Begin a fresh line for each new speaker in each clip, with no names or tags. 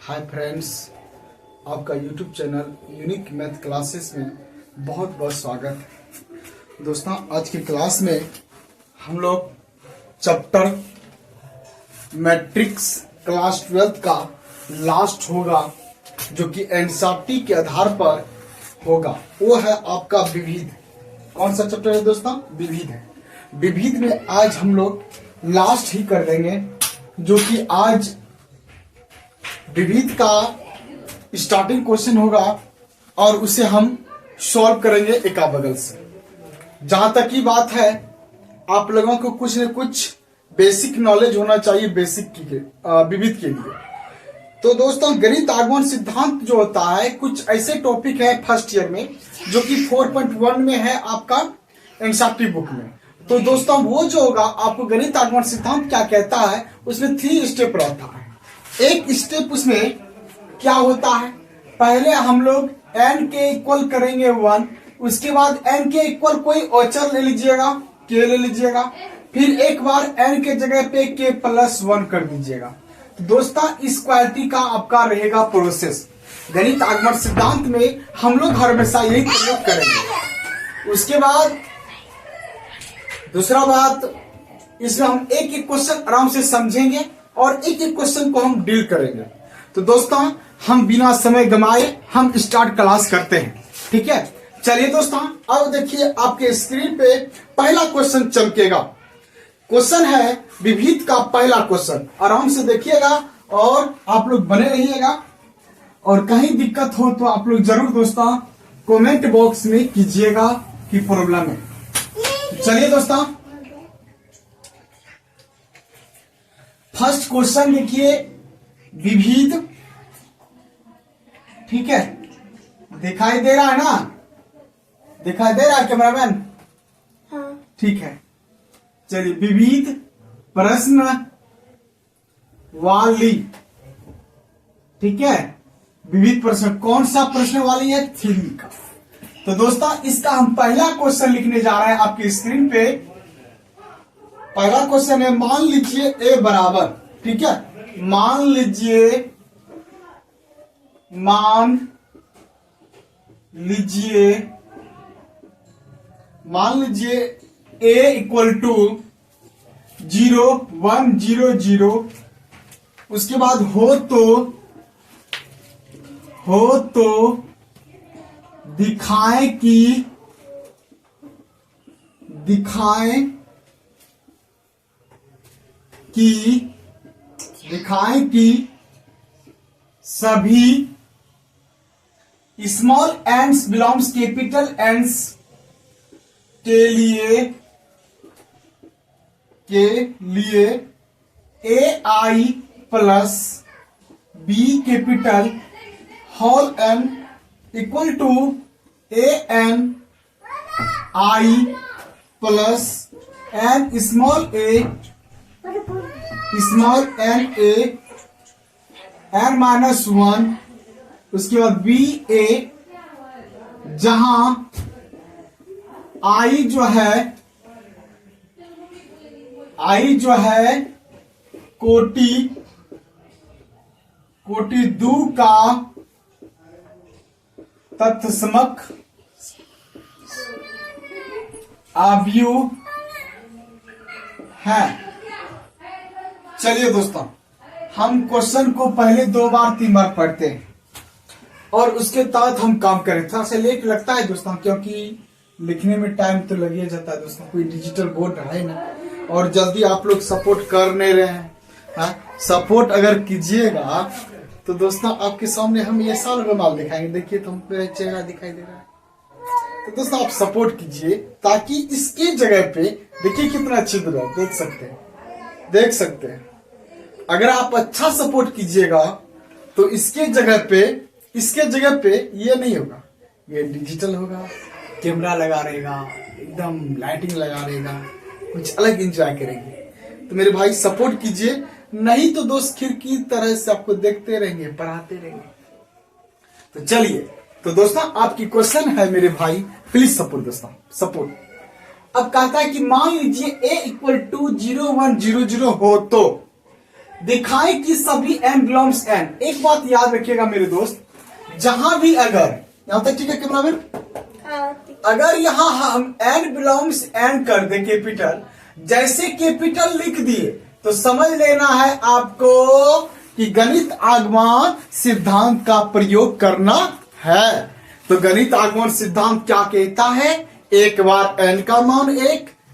Hi friends, आपका YouTube channel unique math classes में बहुत बहुत स्वागत है। दोस्तों, आज की क्लास में हम लोग चैप्टर मैट्रिक्स क्लास 12 का लास्ट होगा, जो कि एनसीईआरटी के आधार पर होगा। वो है आपका विविध। कौन सा चैप्टर है दोस्तों? विविध है। विविध में आज हम लोग लास्ट ही कर देंगे, जो कि आज विविध का स्टार्टिंग क्वेश्चन होगा और उसे हम सॉल्व करेंगे एका बगल से। जहां तक की बात है, आप लोगों को कुछ न कुछ बेसिक नॉलेज होना चाहिए विविध के लिए। तो दोस्तों, गणित आगमन सिद्धांत जो होता है, कुछ ऐसे टॉपिक है फर्स्ट ईयर में जो कि 4.1 में है आपका एनसीईआरटी बुक में। तो दोस्तों, वो जो होगा आपको गणित आगमन सिद्धांत क्या कहता है, उसमें 3 स्टेप रहता है। एक स्टेप उसमें क्या होता है, पहले हम लोग n के इक्वल करेंगे 1, उसके बाद n के इक्वल कोई औचर ले लीजिएगा, k ले लीजिएगा, फिर एक बार n के जगह पे k प्लस 1 कर दीजिएगा। तो दोस्तों, इस क्वालिटी का आपका रहेगा प्रोसेस। गणित आगमन सिद्धांत में हम लोग हमेशा यही प्रयोग करेंगे। उसके बाद दूसरा बात, इसमें हम एक एक क्वेश्चन आराम से समझेंगे और एक एक क्वेश्चन को हम डील करेंगे। तो दोस्तों, हम बिना समय गंवाए हम स्टार्ट क्लास करते हैं। ठीक है, चलिए दोस्तों, अब देखिए आपके स्क्रीन पे पहला क्वेश्चन चमकेगा। क्वेश्चन है विविध का पहला क्वेश्चन। आराम से देखिएगा और आप लोग बने रहिएगा, और कहीं दिक्कत हो तो आप लोग जरूर दोस्तों कमेंट बॉक्स में कीजिएगा कि प्रॉब्लम है। चलिए दोस्तों, फर्स्ट क्वेश्चन देखिए, विविध। ठीक है, दिखाई दे रहा है ना? दिखाई दे रहा है कैमरामैन? हाँ। ठीक है, चलिए, विविध प्रश्न वाली। ठीक है, विविध प्रश्न। कौन सा प्रश्न वाली है? 3 का। तो दोस्तों, इसका हम पहला क्वेश्चन लिखने जा रहे हैं आपकी स्क्रीन पे। पहला क्वेश्चन है, मान लीजिए a बराबर, ठीक है, मान लीजिए a इक्वल टू 0 1 0 0। उसके बाद हो तो दिखाएं कि सभी small ends belongs capital ends के लिए AI plus B capital whole N equal to AN I plus N small n n minus 1। उसके बाद BA, जहां I जो है कोटि 2 का तत्समक अवयव है। चलिए दोस्तों, हम क्वेश्चन को पहले 2 बार 3 बार पढ़ते हैं और उसके तहत हम काम करें। थोड़ा सा लेट लगता है दोस्तों, क्योंकि लिखने में टाइम तो लग ही जाता है दोस्तों। कोई डिजिटल बोर्ड है ना, और जल्दी आप लोग सपोर्ट कर नहीं रहे हैं। सपोर्ट अगर कीजिएगा तो दोस्तों, आपके सामने हम ये साल रुमाल दिखाएंगे। देखिए, तो मेरा चेहरा दिखाई दे रहा है। तो दोस्तों, आप सपोर्ट कीजिए, ताकि इसके जगह पे देखिए कितना छिद्र है, देख सकते हैं। अगर आप अच्छा सपोर्ट कीजिएगा तो इसके जगह पे ये नहीं होगा, ये डिजिटल होगा, कैमरा लगा रहेगा, एकदम लाइटिंग लगा रहेगा, कुछ अलग एंजॉय करेंगे। तो मेरे भाई सपोर्ट कीजिए, नहीं तो दोस्त खिड़की तरह से आपको देखते रहेंगे, पढ़ाते रहेंगे। तो चलिए, तो दोस्तों आपकी क्वेश्चन है मेरे भाई, प्लीज सपोर्ट दोस्तों, सपोर्ट। अब कहता है कि मान लीजिए a इक्वल टू 0 1 0 0 हो तो दिखाएं कि सभी n बिलोंग्स n। एक बात याद रखिएगा मेरे दोस्त, जहां भी अगर यहां तक ठीक है कैमरा मैन, अगर यहां हम n बिलोंग्स n कर दे कैपिटल, जैसे कैपिटल लिख दिए तो समझ लेना है आपको कि गणित आगमन सिद्धांत का प्रयोग करना है। तो गणित आगमन सिद्धांत क्या कहता है, एक बार n का मान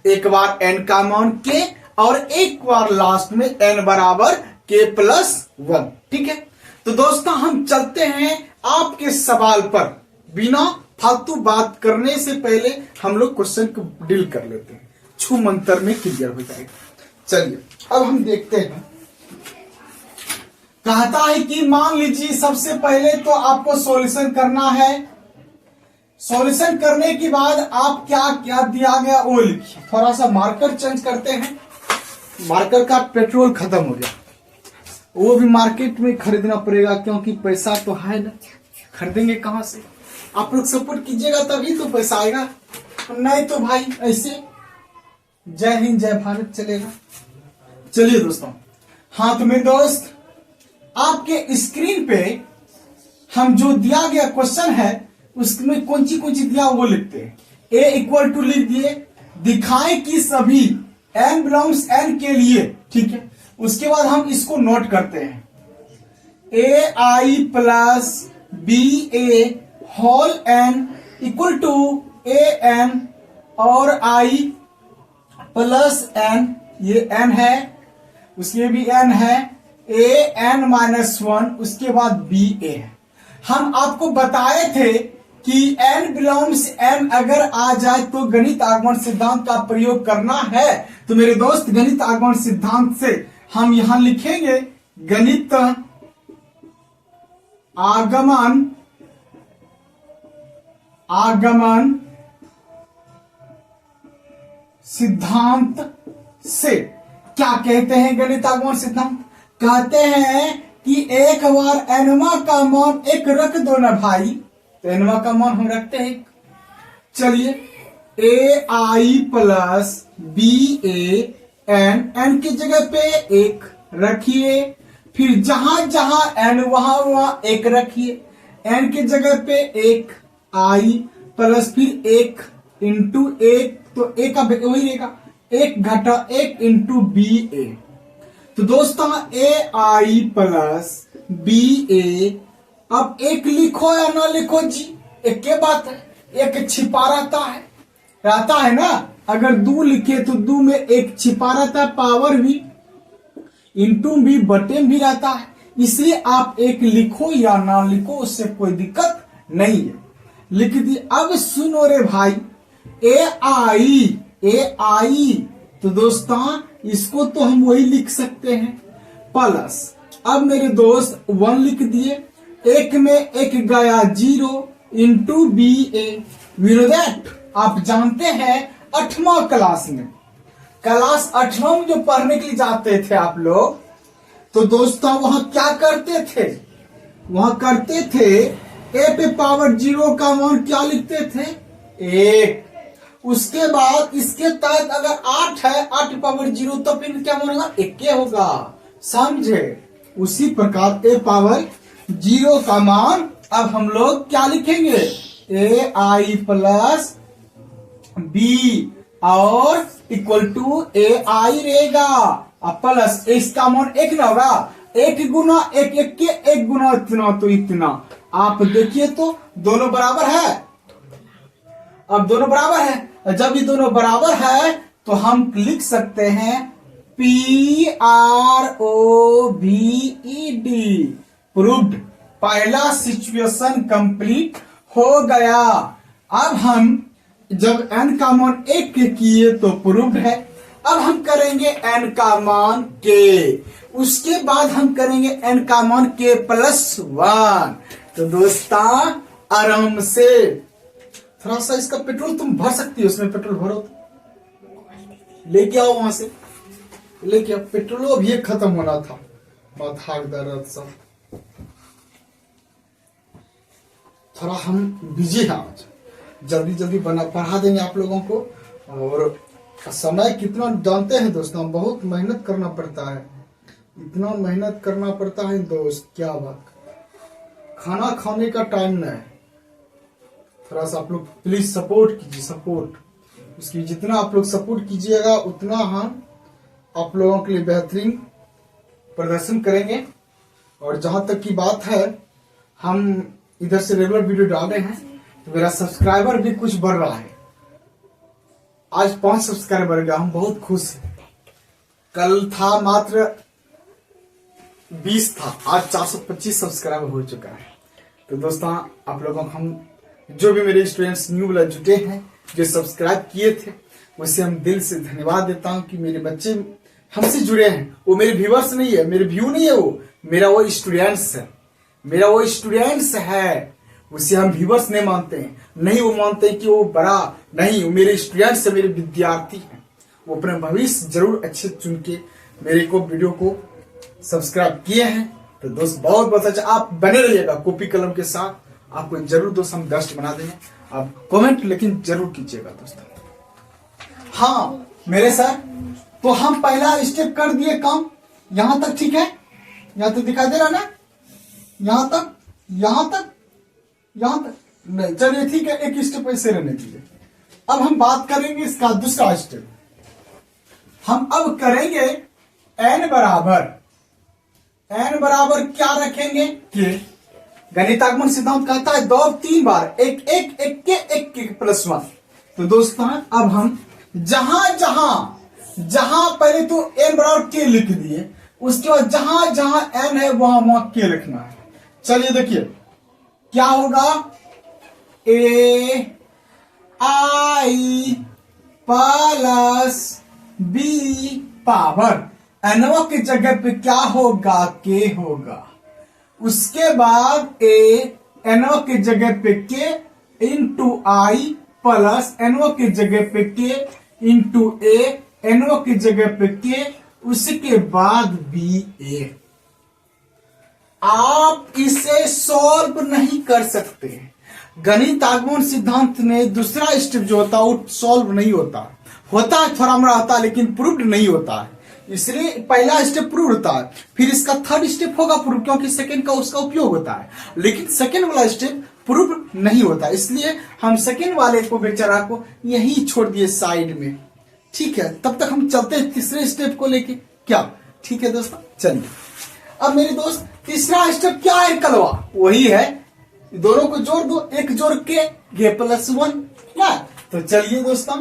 एक बार n का मान k, और एक बार लास्ट में n बराबर k+1। ठीक है, तो दोस्तों हम चलते हैं आपके सवाल पर। बिना फालतू बात करने से पहले हम लोग क्वेश्चन को डील कर लेते हैं, छू मंतर में क्लियर हो जाएगा। चलिए अब हम देखते हैं, कहता है कि मान लीजिए सबसे पहले तो आपको सॉल्यूशन करना है। सॉल्यूशन करने के बाद आप क्या क्या दिया गया वो लिखिए। थोड़ा सा मार्कर चेंज करते हैं, मार्कर का पेट्रोल खत्म हो गया, वो भी मार्केट में खरीदना पड़ेगा क्योंकि पैसा तो है ना, खरीदेंगे कहां से। आप लोग सपोर्ट कीजिएगा तभी तो पैसा आएगा, नहीं तो भाई ऐसे जय हिंद जय भारत चलेगा। चलिए दोस्तों, हाँ तो मेरे दोस्त आपके स्क्रीन पे हम जो दिया गया क्वेश्चन है उसमें कौन सी दिया वो लिखते हैं। A = लिख दिए, दिखाएं कि सभी n बिलोंग्स n के लिए। ठीक है, उसके बाद हम इसको नोट करते हैं, AI + BA whole n = AN और I + n, ये n है, उसके भी n है, AN-1, उसके बाद BA है। हम आपको बताए थे कि n बिलोंग्स n अगर आ जाए तो गणित आगमन सिद्धांत का प्रयोग करना है। तो मेरे दोस्त गणित आगमन सिद्धांत से हम यहां लिखेंगे गणित आगमन सिद्धांत से क्या कहते हैं। गणित आगमन सिद्धांत कहते हैं कि एक बार एनवा का मान एक रख दो ना भाई, तो एनवा का मान हम रखते हैं। चलिए AI + BA n की जगह पे एक रखिए, फिर जहां जहां n वहां एक रखिए, n की जगह पे एक, I प्लस फिर एक इंटू एक, तो एक का वही रहेगा, एक घटा एक इंटू BA। तो दोस्तों AI + BA, अब एक लिखो या ना लिखो जी, एक के बात है, एक छिपा रहता है ना। अगर 2 लिखे तो 2 में एक छिपा रहता है, पावर भी इंटू भी बटे भी रहता है, इसलिए आप एक लिखो या ना लिखो उससे कोई दिक्कत नहीं है, लिख दिए। अब सुनो रे भाई, AI, तो दोस्तों इसको तो हम वही लिख सकते हैं प्लस, अब मेरे दोस्त 1 लिख दिए, एक में एक गया 0 into BA। We know that, आप जानते हैं 8वां क्लास में, क्लास 8वां में जो पढ़ने के लिए जाते थे आप लोग, तो दोस्तों वहां क्या करते थे, वहां करते थे a पे पावर 0 का मान क्या लिखते थे 1। उसके बाद इसके तहत अगर 8 है, 8 पावर 0, तो फिर क्या होगा 1 होगा, समझे। उसी प्रकार a पावर 0 का मान अब हम लोग क्या लिखेंगे, AI + B और = AI रहेगा, अब प्लस इसका मान 1 ना होगा, 1 गुना 1 1 के 1 गुना इतना तो इतना। आप देखिए तो दोनों बराबर है, अब दोनों बराबर है, जब ये दोनों बराबर है तो हम लिख सकते हैं PROVED, प्रूव्ड। पहला सिचुएशन कंप्लीट हो गया। अब हम जब n का मान 1 किए तो प्रूव्ड है। अब हम करेंगे n का मान k, उसके बाद हम करेंगे n का मान k+1। तो दोस्तों आराम से थोड़ा सा इसका पेट्रोल तुम भर सकती हो, उसमें पेट्रोल भरो तो लेके आओ, वहां से लेके आओ, पेट्रोल अभी खत्म होना था, माथा दर्द सब। थोड़ा हम बिजी हैं आज, जल्दी जल्दी पढ़ा देंगे आप लोगों को। और समय कितना जानते हैं दोस्तों, बहुत मेहनत करना पड़ता है, इतना मेहनत करना पड़ता है दोस्त, क्या बात। खाना खाने का टाइम नहीं है। थोड़ा सा आप लोग प्लीज सपोर्ट कीजिए, सपोर्ट। उसकी जितना आप लोग सपोर्ट कीजिएगा उतना हम आप लोगों के लिए बेहतरीन प्रदर्शन करेंगे। और जहां तक की बात है, हम इधर से रेगुलर वीडियो डाल रहे हैं तो मेरा सब्सक्राइबर भी कुछ बढ़ रहा है। आज 5 सब्सक्राइबर बढ़ गया, हम बहुत खुश हैं। कल था मात्र 20 था, आज 425 सब्सक्राइबर हो चुका है। तो दोस्तों आप लोगों को हम जो भी मेरे स्टूडेंट्स न्यू वाला जुटे हैं, जो सब्सक्राइब किए थे, उससे हम दिल से धन्यवाद देता हूं कि मेरे बच्चे हमसे जुड़े हैं। वो मेरे व्यूअर्स नहीं है, मेरे व्यू नहीं है, वो मेरा वो स्टूडेंट्स है, मेरा वो स्टूडेंट्स है। उसे हम व्यूअर्स नहीं मानते हैं, नहीं वो मानते हैं कि वो बड़ा, नहीं, वो मेरे स्टूडेंट्स है, मेरे विद्यार्थी हैं। वो अपना भविष्य जरूर अच्छे चुन के मेरे को वीडियो को सब्सक्राइब किए हैं। तो दोस्त बहुत बहुत अच्छा, आप बने रहिएगा कॉपी कलम के साथ। आपको जरूर दोस्त हम बेस्ट बना देंगे। आप कमेंट लेकिन जरूर कीजिएगा दोस्तों। हाँ मेरे सर, तो हम पहला स्टेप कर दिए काम, यहां तक ठीक है, यहां तक दिखाई दे रहा ना, यहां तक, यहां तक, यहां तक नहीं, चलिए ठीक है, एक स्टेप ऐसे रहने दीजिए। अब हम बात करेंगे इसका दूसरा स्टेप। हम अब करेंगे n बराबर क्या रखेंगे कि गणितागमन सिद्धांत कहता है 2 3 बार एक एक एक के एक के प्लस 1। तो दोस्तों अब हम जहां पहले तो n बराबर के लिख दिए, उसके बाद जहां जहां n है वहां के लिखना है। चलिए देखिए क्या होगा, a i plus b power n की जगह पे क्या होगा, के होगा। उसके बाद a n की जगह पे k इंटू आई प्लस n की जगह पे k इंटू a n की जगह पे k, उसके बाद बी ए। आप इसे सॉल्व नहीं कर सकते। गणित आगमन सिद्धांत में दूसरा स्टेप जो होता है वो सॉल्व नहीं होता, होता है थोड़ा मोड़ा होता है, लेकिन प्रूव्ड नहीं होता है। इसलिए पहला स्टेप प्रूव होता है, फिर इसका थर्ड स्टेप होगा प्रूव, क्योंकि सेकंड का उसका उपयोग होता है। लेकिन सेकंड वाला स्टेप प्रूव नहीं होता, इसलिए हम सेकंड वाले को बेचारा को यही छोड़ दिए साइड में। ठीक है, तब तक हम चलते हैं तीसरे स्टेप को लेके, क्या ठीक है दोस्तों। चलिए अब मेरे दोस्त तीसरा स्टेप क्या है, कलवा वही है, दोनों को जोड़ दो, एक जोड़ के के प्लस 1 ना। तो चलिए दोस्तों,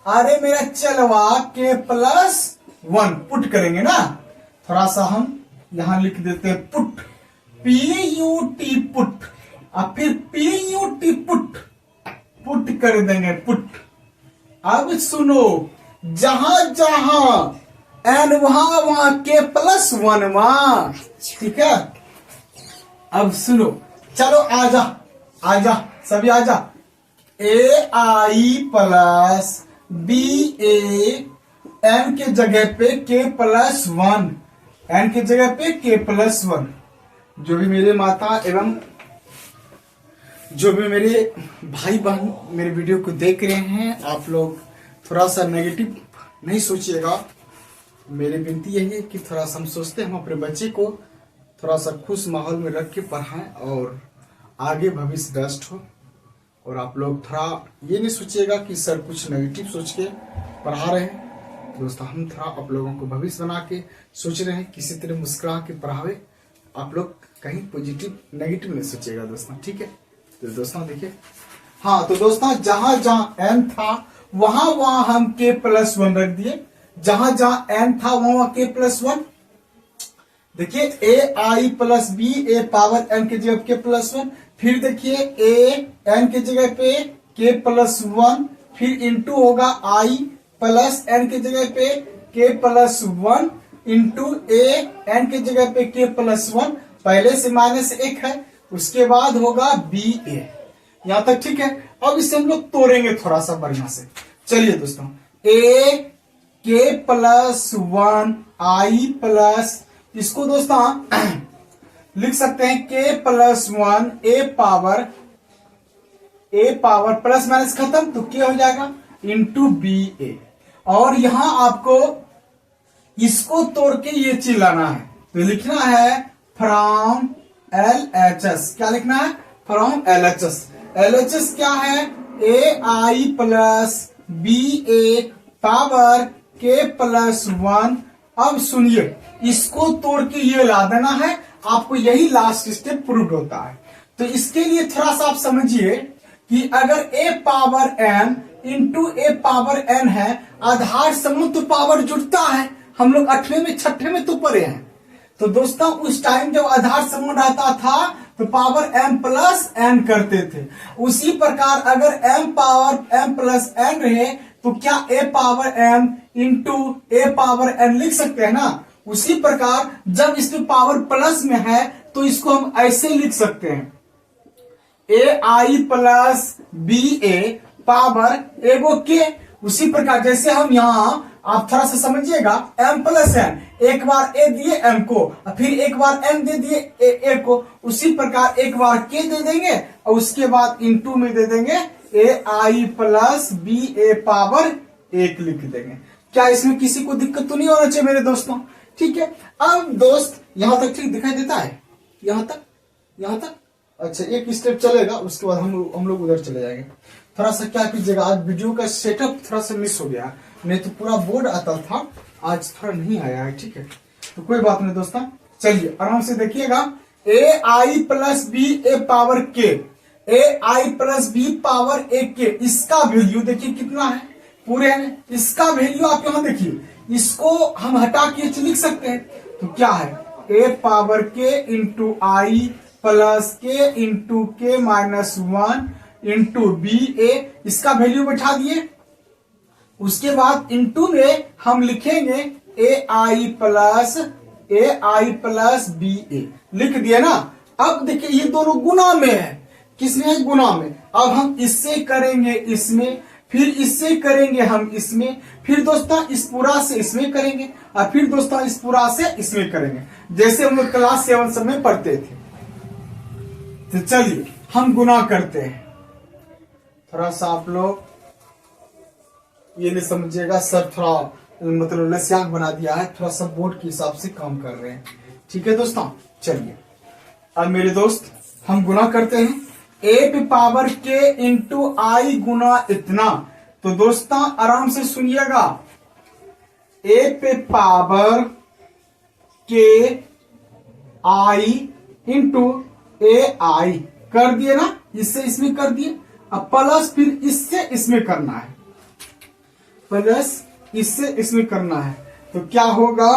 अरे मेरा चलवा के प्लस 1 पुट करेंगे ना। थोड़ा सा हम यहां लिख देते हैं पुट, PUT पुट, और फिर PUT पुट कर देंगे पुट। अब सुनो, जहां जहां n वहां के प्लस 1 वहां, ठीक है। अब सुनो, चलो आजा सभी आजा, AI प्लस BA n के जगह पे k प्लस 1, n के जगह पे k प्लस 1। जो भी मेरे माता एवं जो भी मेरे भाई बहन मेरे वीडियो को देख रहे हैं, आप लोग थोड़ा सा नेगेटिव नहीं सोचिएगा। मेरी विनती यही है कि थोड़ा सा हम सोचते हैं हम अपने बच्चे को थोड़ा सा खुश माहौल में रख के पढ़ाएं और आगे भविष्य बेस्ट हो। और आप लोग थोड़ा ये नहीं सोचिएगा कि सर कुछ नेगेटिव सोच के पढ़ा रहे हैं। दोस्तों हम थोड़ा आप लोगों को भविष्य बना के सोच रहे हैं, किसी तरह मुस्कुरा के पढ़ावे। आप लोग कहीं पॉजिटिव नेगेटिव नहीं सोचिएगा दोस्तों, ठीक है। तो दोस्तों देखिए, हाँ तो दोस्तों जहां जहां n था वहां वहां हम k प्लस 1 रख दिए, जहां जहां n था वहां k प्लस 1। देखिए AI plus B, a power n की जगह k प्लस 1, फिर देखिए a n की जगह पे k प्लस 1, फिर इंटू होगा I प्लस n की जगह पे k plus 1 into a n की जगह पे k प्लस 1, पहले से माइनस 1 है, उसके बाद होगा BA। यहां तक ठीक है। अब इसे हम लोग तोड़ेंगे थोड़ा सा बढ़िया से। चलिए दोस्तों, a k plus 1 I plus, इसको दोस्तों लिख सकते हैं k plus 1 a power plus minus खत्म तो k हो जाएगा इंटू BA। और यहां आपको इसको तोड़ के ये चिल्लाना है, तो लिखना है फ्रॉम LHS। क्या लिखना है? From LHS। LHS क्या है? AI plus BA power K plus 1। अब सुनिए, इसको तोड़ के ये ला देना है, आपको यही लास्ट स्टेप प्रूव होता है। तो इसके लिए थोड़ा सा आप समझिए कि अगर a power n into a power n है, आधार समूह तो पावर जुड़ता है। हम लोग 8वें में 6ठे में तो पढ़े हैं। तो दोस्तों उस टाइम जब आधार समूह रहता था तो पावर m प्लस n करते थे। उसी प्रकार अगर m power m plus n रहे तो क्या a power m into a power n लिख सकते हैं ना। उसी प्रकार जब इसमें पावर प्लस में है तो इसको हम ऐसे लिख सकते हैं, AI प्लस BA पावर एगो के। उसी प्रकार जैसे हम यहां, आप थोड़ा सा समझिएगा, m प्लस n, एक बार a दिए m को, फिर एक बार n दे दिए a को। उसी प्रकार एक बार k दे देंगे और उसके बाद इंटू में दे देंगे AI प्लस BA पावर 1 लिख देंगे। क्या इसमें किसी को दिक्कत तो नहीं होना चाहिए मेरे दोस्तों? ठीक है। अब दोस्त यहां तक ठीक दिखाई देता है? यहां तक अच्छा, एक स्टेप चलेगा, उसके बाद हम लोग उधर चले जाएंगे। थोड़ा सा क्या कीजिएगा, आज वीडियो का सेटअप थोड़ा सा मिस हो गया, नहीं तो पूरा बोर्ड आता था, आज थोड़ा नहीं आया है। ठीक है, तो कोई बात नहीं दोस्तों, चलिए आराम से देखिएगा। AI plus BA power K, AI plus B power AK, इसका वैल्यू देखिए कितना है पूरे में। इसका वैल्यू आप यहां देखिए, इसको हम हटा के लिख सकते हैं। तो क्या है? A power K into I plus K into K minus 1 into BA, इसका वैल्यू बैठा दिए। उसके बाद इंटू में हम लिखेंगे AI प्लस BA, लिख दिए ना। अब देखिए ये दोनों गुना में है। किसमें है? गुना में। अब हम इससे करेंगे इसमें, फिर इससे करेंगे हम इसमें, फिर दोस्तों इस पूरा से इसमें करेंगे, और फिर दोस्तों इस पूरा से इसमें करेंगे, जैसे हम लोग क्लास 7 सब में पढ़ते थे। तो चलिए हम गुना करते हैं। थोड़ा सा आप लोग ये नहीं समझिएगा, सर थोड़ा मतलब लस्यांक बना दिया है, थोड़ा सा बोर्ड के हिसाब से काम कर रहे हैं। ठीक है दोस्तों, चलिए अब मेरे दोस्त हम गुना करते हैं। A पे पावर K इंटू I गुना इतना। तो दोस्तों आराम से सुनिएगा, A पे power K I into AI कर दिए ना, इससे इसमें कर दिए। अब प्लस फिर इससे इसमें करना है, प्लस इससे इसमें करना है। तो क्या होगा?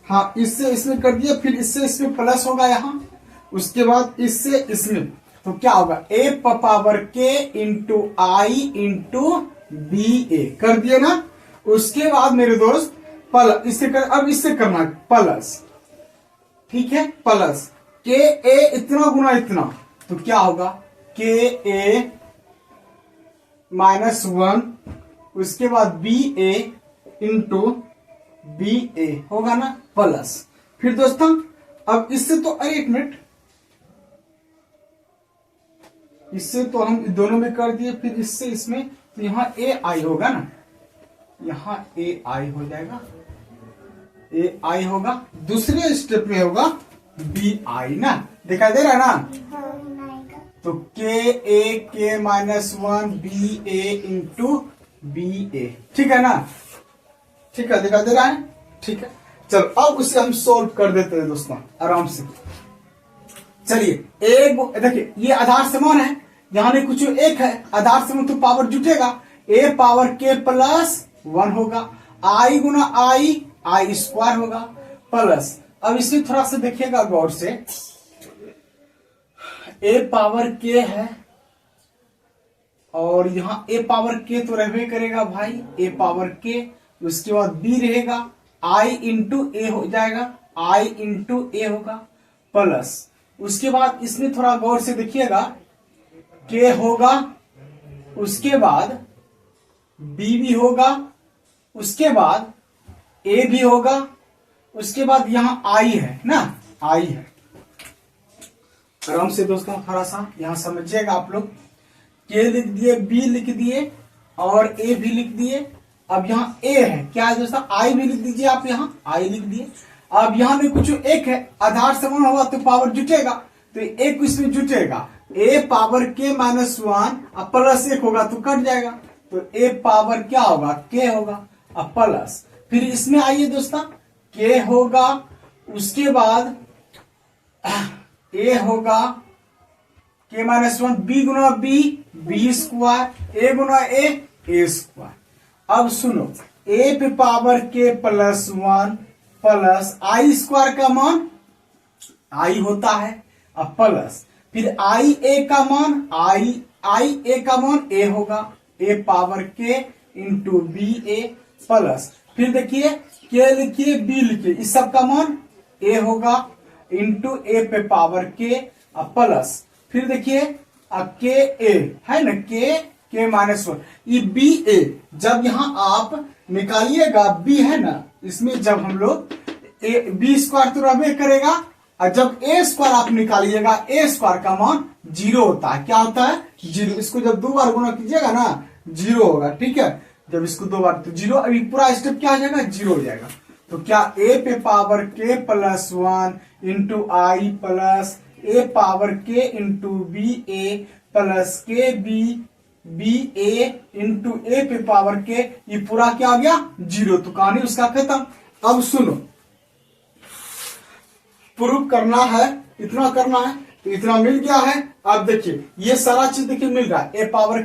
हाँ, इससे इसमें कर दिया, फिर इससे इसमें प्लस होगा यहां, उसके बाद इससे इसमें। तो क्या होगा? A power K into I into BA कर दिया ना। उसके बाद मेरे दोस्त प्लस इससे कर, अब इससे करना है प्लस। ठीक है, प्लस KA इतना गुना इतना। तो क्या होगा? KA माइनस 1, उसके बाद BA इंटू BA होगा ना, प्लस। फिर दोस्तों अब इससे तो, अरे एक मिनट, इससे तो हम दोनों में कर दिए, फिर इससे इसमें, तो यहां AI होगा ना, यहां AI हो जाएगा, AI होगा। दूसरे स्टेप में होगा BI ना, दिखाई दे रहा है ना। तो KA minus 1 BA into BA, ठीक है ना। ठीक है, दिखाई दे रहा है। ठीक है, चलो अब उसे हम सोल्व कर देते हैं दोस्तों आराम से। चलिए एक देखिए, ये आधार समान है, यहां नहीं कुछ एक है, आधार समान तो पावर जुटेगा। A पावर K प्लस 1 होगा, I गुना I स्क्वायर होगा, प्लस। अब इसमें थोड़ा सा देखिएगा गौर से, A पावर K है और यहां A पावर K तो रहने करेगा भाई, A पावर K। उसके बाद B रहेगा, I इंटू A हो जाएगा, I इंटू A होगा, प्लस। उसके बाद इसमें थोड़ा गौर से देखिएगा, K होगा, उसके बाद B भी होगा, उसके बाद A भी होगा, उसके बाद यहां I है ना, I है। आराम से दोस्तों थोड़ा सा यहां समझिएगा आप लोग। K लिख दिए, B लिख दिए और A भी लिख दिए। अब यहाँ A है, क्या है दोस्तों? I भी लिख दीजिए आप, यहाँ I लिख दिए। अब यहाँ में कुछ एक है, आधार समान होगा तो पावर जुटेगा, तो एक इसमें जुटेगा, ए पावर के माइनस वन अब प्लस एक होगा तो कट जाएगा, तो ए पावर क्या होगा, के होगा अब प्लस, फिर इसमें आइए दोस्तों के होगा, उसके बाद ए होगा के माइनस वन, बी गुना बी बी स्क्वायर, ए गुना ए स्क्वायर। अब सुनो ए पे पावर के प्लस वन प्लस आई स्क्वायर का मान आई होता है अब प्लस, फिर आई ए का मान आई ए का मान ए होगा, ए पावर के इंटू बी ए प्लस, फिर देखिए के लिखिए बी लिखिए, इस सब का मान ए होगा इंटू ए पे पावर के प्लस, फिर देखिए के ए है ना, के माइनस वन, ये बी ए जब यहां आप निकालिएगा बी है ना, इसमें जब हम लोग बी स्क्वायर तो रहबे करेगा, और जब ए स्क्वायर आप निकालिएगा ए स्क्वायर का मान जीरो होता है, क्या होता है जीरो, इसको जब दो बार गुना कीजिएगा ना जीरो होगा, ठीक है, जब इसको दो बार तो जीरो, अभी पूरा स्टेप क्या आ जाएगा जीरो हो जाएगा, तो क्या ए पे पावर के प्लस वन इंटू आई प्लस ए पावर के इंटू बी ए प्लस के बी ए इंटू ए पे पावर के, ये पूरा क्या आ गया जीरो, तो कहानी उसका खत्म। अब सुनो प्रूफ करना है, इतना करना है, तो इतना मिल गया है। अब देखिए ये सारा चीज देखिए मिल रहा है, ए पावर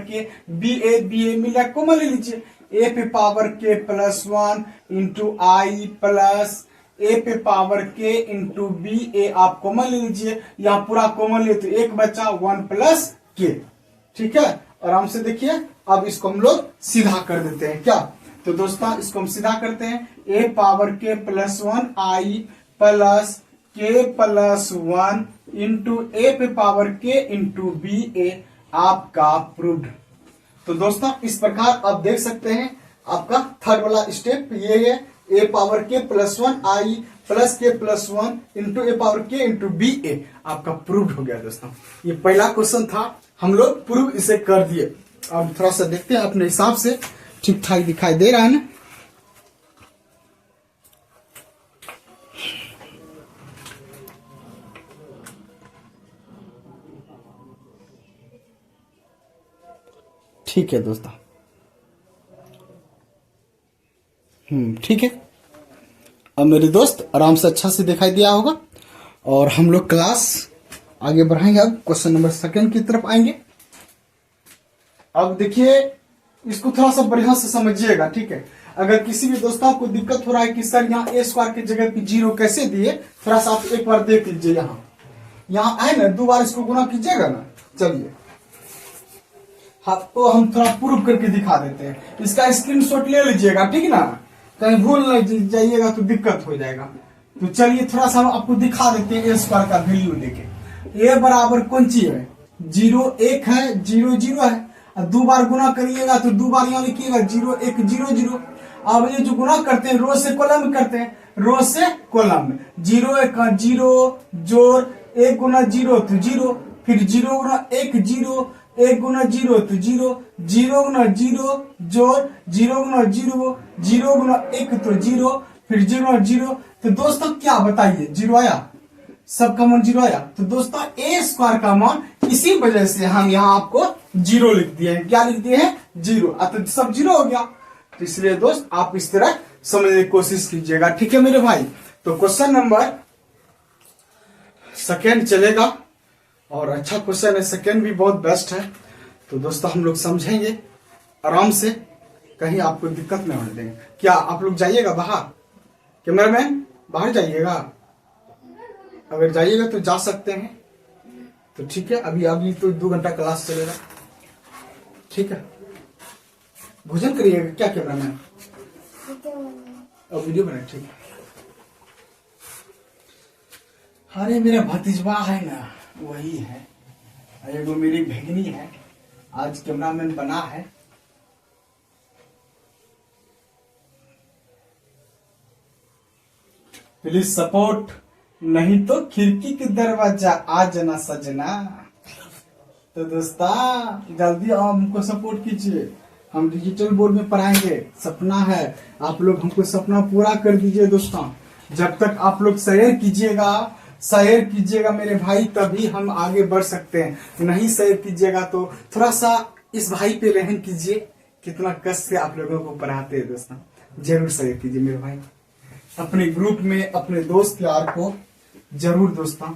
के बी ए मिल रहा है, कॉमन ले लीजिए, ए पे पावर के प्लस वन इंटू आई प्लस ए पे पावर के इंटू बी ए, आप कॉमन ले लीजिए, यहाँ पूरा कॉमन ले तो एक बचा वन प्लस के, ठीक है, आराम से देखिए। अब इसको हम लोग सीधा कर देते हैं, क्या, तो दोस्तों इसको हम सीधा करते हैं, ए पावर के प्लस वन आई प्लस के प्लस वन इंटू ए पे पावर के इंटू बी ए, आपका प्रूव्ड। तो दोस्तों इस प्रकार आप देख सकते हैं, आपका थर्ड वाला स्टेप ये है, ए पावर के प्लस वन आई प्लस के प्लस वन इंटू ए पावर के इंटू बी ए, आपका प्रूव्ड हो गया दोस्तों। ये पहला क्वेश्चन था, हम लोग प्रूव इसे कर दिए। अब थोड़ा सा देखते हैं अपने हिसाब से ठीक ठाक दिखाई दे रहा है ना, ठीक है दोस्तों, ठीक है। अब मेरे दोस्त आराम से अच्छा से दिखाई दिया होगा, और हम लोग क्लास आगे बढ़ाएंगे। अब क्वेश्चन नंबर सेकंड की तरफ आएंगे। अब देखिए इसको थोड़ा सा बढ़िया से समझिएगा, ठीक है। अगर किसी भी दोस्तों को दिक्कत हो रहा है कि सर यहाँ ए स्क्वायर की जगह पे जीरो कैसे दिए, थोड़ा सा आप एक बार देख लीजिए, यहाँ आए ना, दो बार इसको गुना कीजिएगा ना, चलिए हाँ, तो हम थोड़ा प्रूफ करके दिखा देते हैं, इसका स्क्रीनशॉट ले लीजिएगा, ठीक है ना, कहीं भूल नहीं जाइएगा तो दिक्कत हो जाएगा। तो चलिए थोड़ा सा हम आपको दिखा देते हैं ए स्क्वायर का वैल्यू लेके। ए बराबर कौन चीज है, जीरो एक है, जीरो जीरो है, दो बार गुना करिएगा तो दो बार यहाँ लिखिएगा जीरो एक जीरो जीरो। अब ये जो गुना करते हैं रो से कॉलम में करते हैं, रो से कॉलम में, जीरो एक जीरो जोड़ एक गुना जीरो तो जीरो, फिर जीरो गुना एक जीरो, एक गुना जीरो तो जीरो, जीरो गुना जीरो जोड़ जीरो गुना जीरो, जीरो गुना एक तो जीरो, फिर जीरो जीरो, तो दोस्तों क्या बताइए जीरो आया, सबका मान जीरो आया। तो दोस्तों ए स्क्वायर का मान इसी वजह से हम यहाँ आपको जीरो लिख दिए हैं, क्या लिख दिए हैं जीरो, तो सब जीरो हो गया। तो इसलिए दोस्त आप इस तरह समझने की कोशिश कीजिएगा, ठीक है मेरे भाई। तो क्वेश्चन नंबर सेकेंड चलेगा, और अच्छा क्वेश्चन है, सेकेंड भी बहुत बेस्ट है। तो दोस्तों हम लोग समझेंगे आराम से, कहीं आपको दिक्कत नहीं होने देंगे। क्या आप लोग जाइएगा बाहर, कैमरामैन बाहर जाइएगा, अगर जाइएगा तो जा सकते हैं, तो ठीक है। अभी तो 2 घंटा क्लास चलेगा, ठीक है। भोजन करिएगा क्या कैमरामैन, और वीडियो बनाए, ठीक है। अरे मेरा भतीजवा है ना, वही है, वो मेरी भगिनी है, आज कैमरामैन बना है। प्लीज सपोर्ट, नहीं तो खिड़की के दरवाजा आ जाना सजना। तो दोस्तों जल्दी हमको सपोर्ट कीजिए, हम डिजिटल बोर्ड में पढ़ाएंगे, सपना है, आप लोग हमको सपना पूरा कर दीजिए दोस्तों। जब तक आप लोग शेयर कीजिएगा मेरे भाई, तभी हम आगे बढ़ सकते हैं। नहीं शेयर कीजिएगा तो थोड़ा सा इस भाई पे रहम कीजिए, कितना कष्ट से आप लोगों को पढ़ाते हैं दोस्तों। जरूर शेयर कीजिए मेरे भाई, अपने ग्रुप में अपने दोस्त यार को जरूर दोस्तों।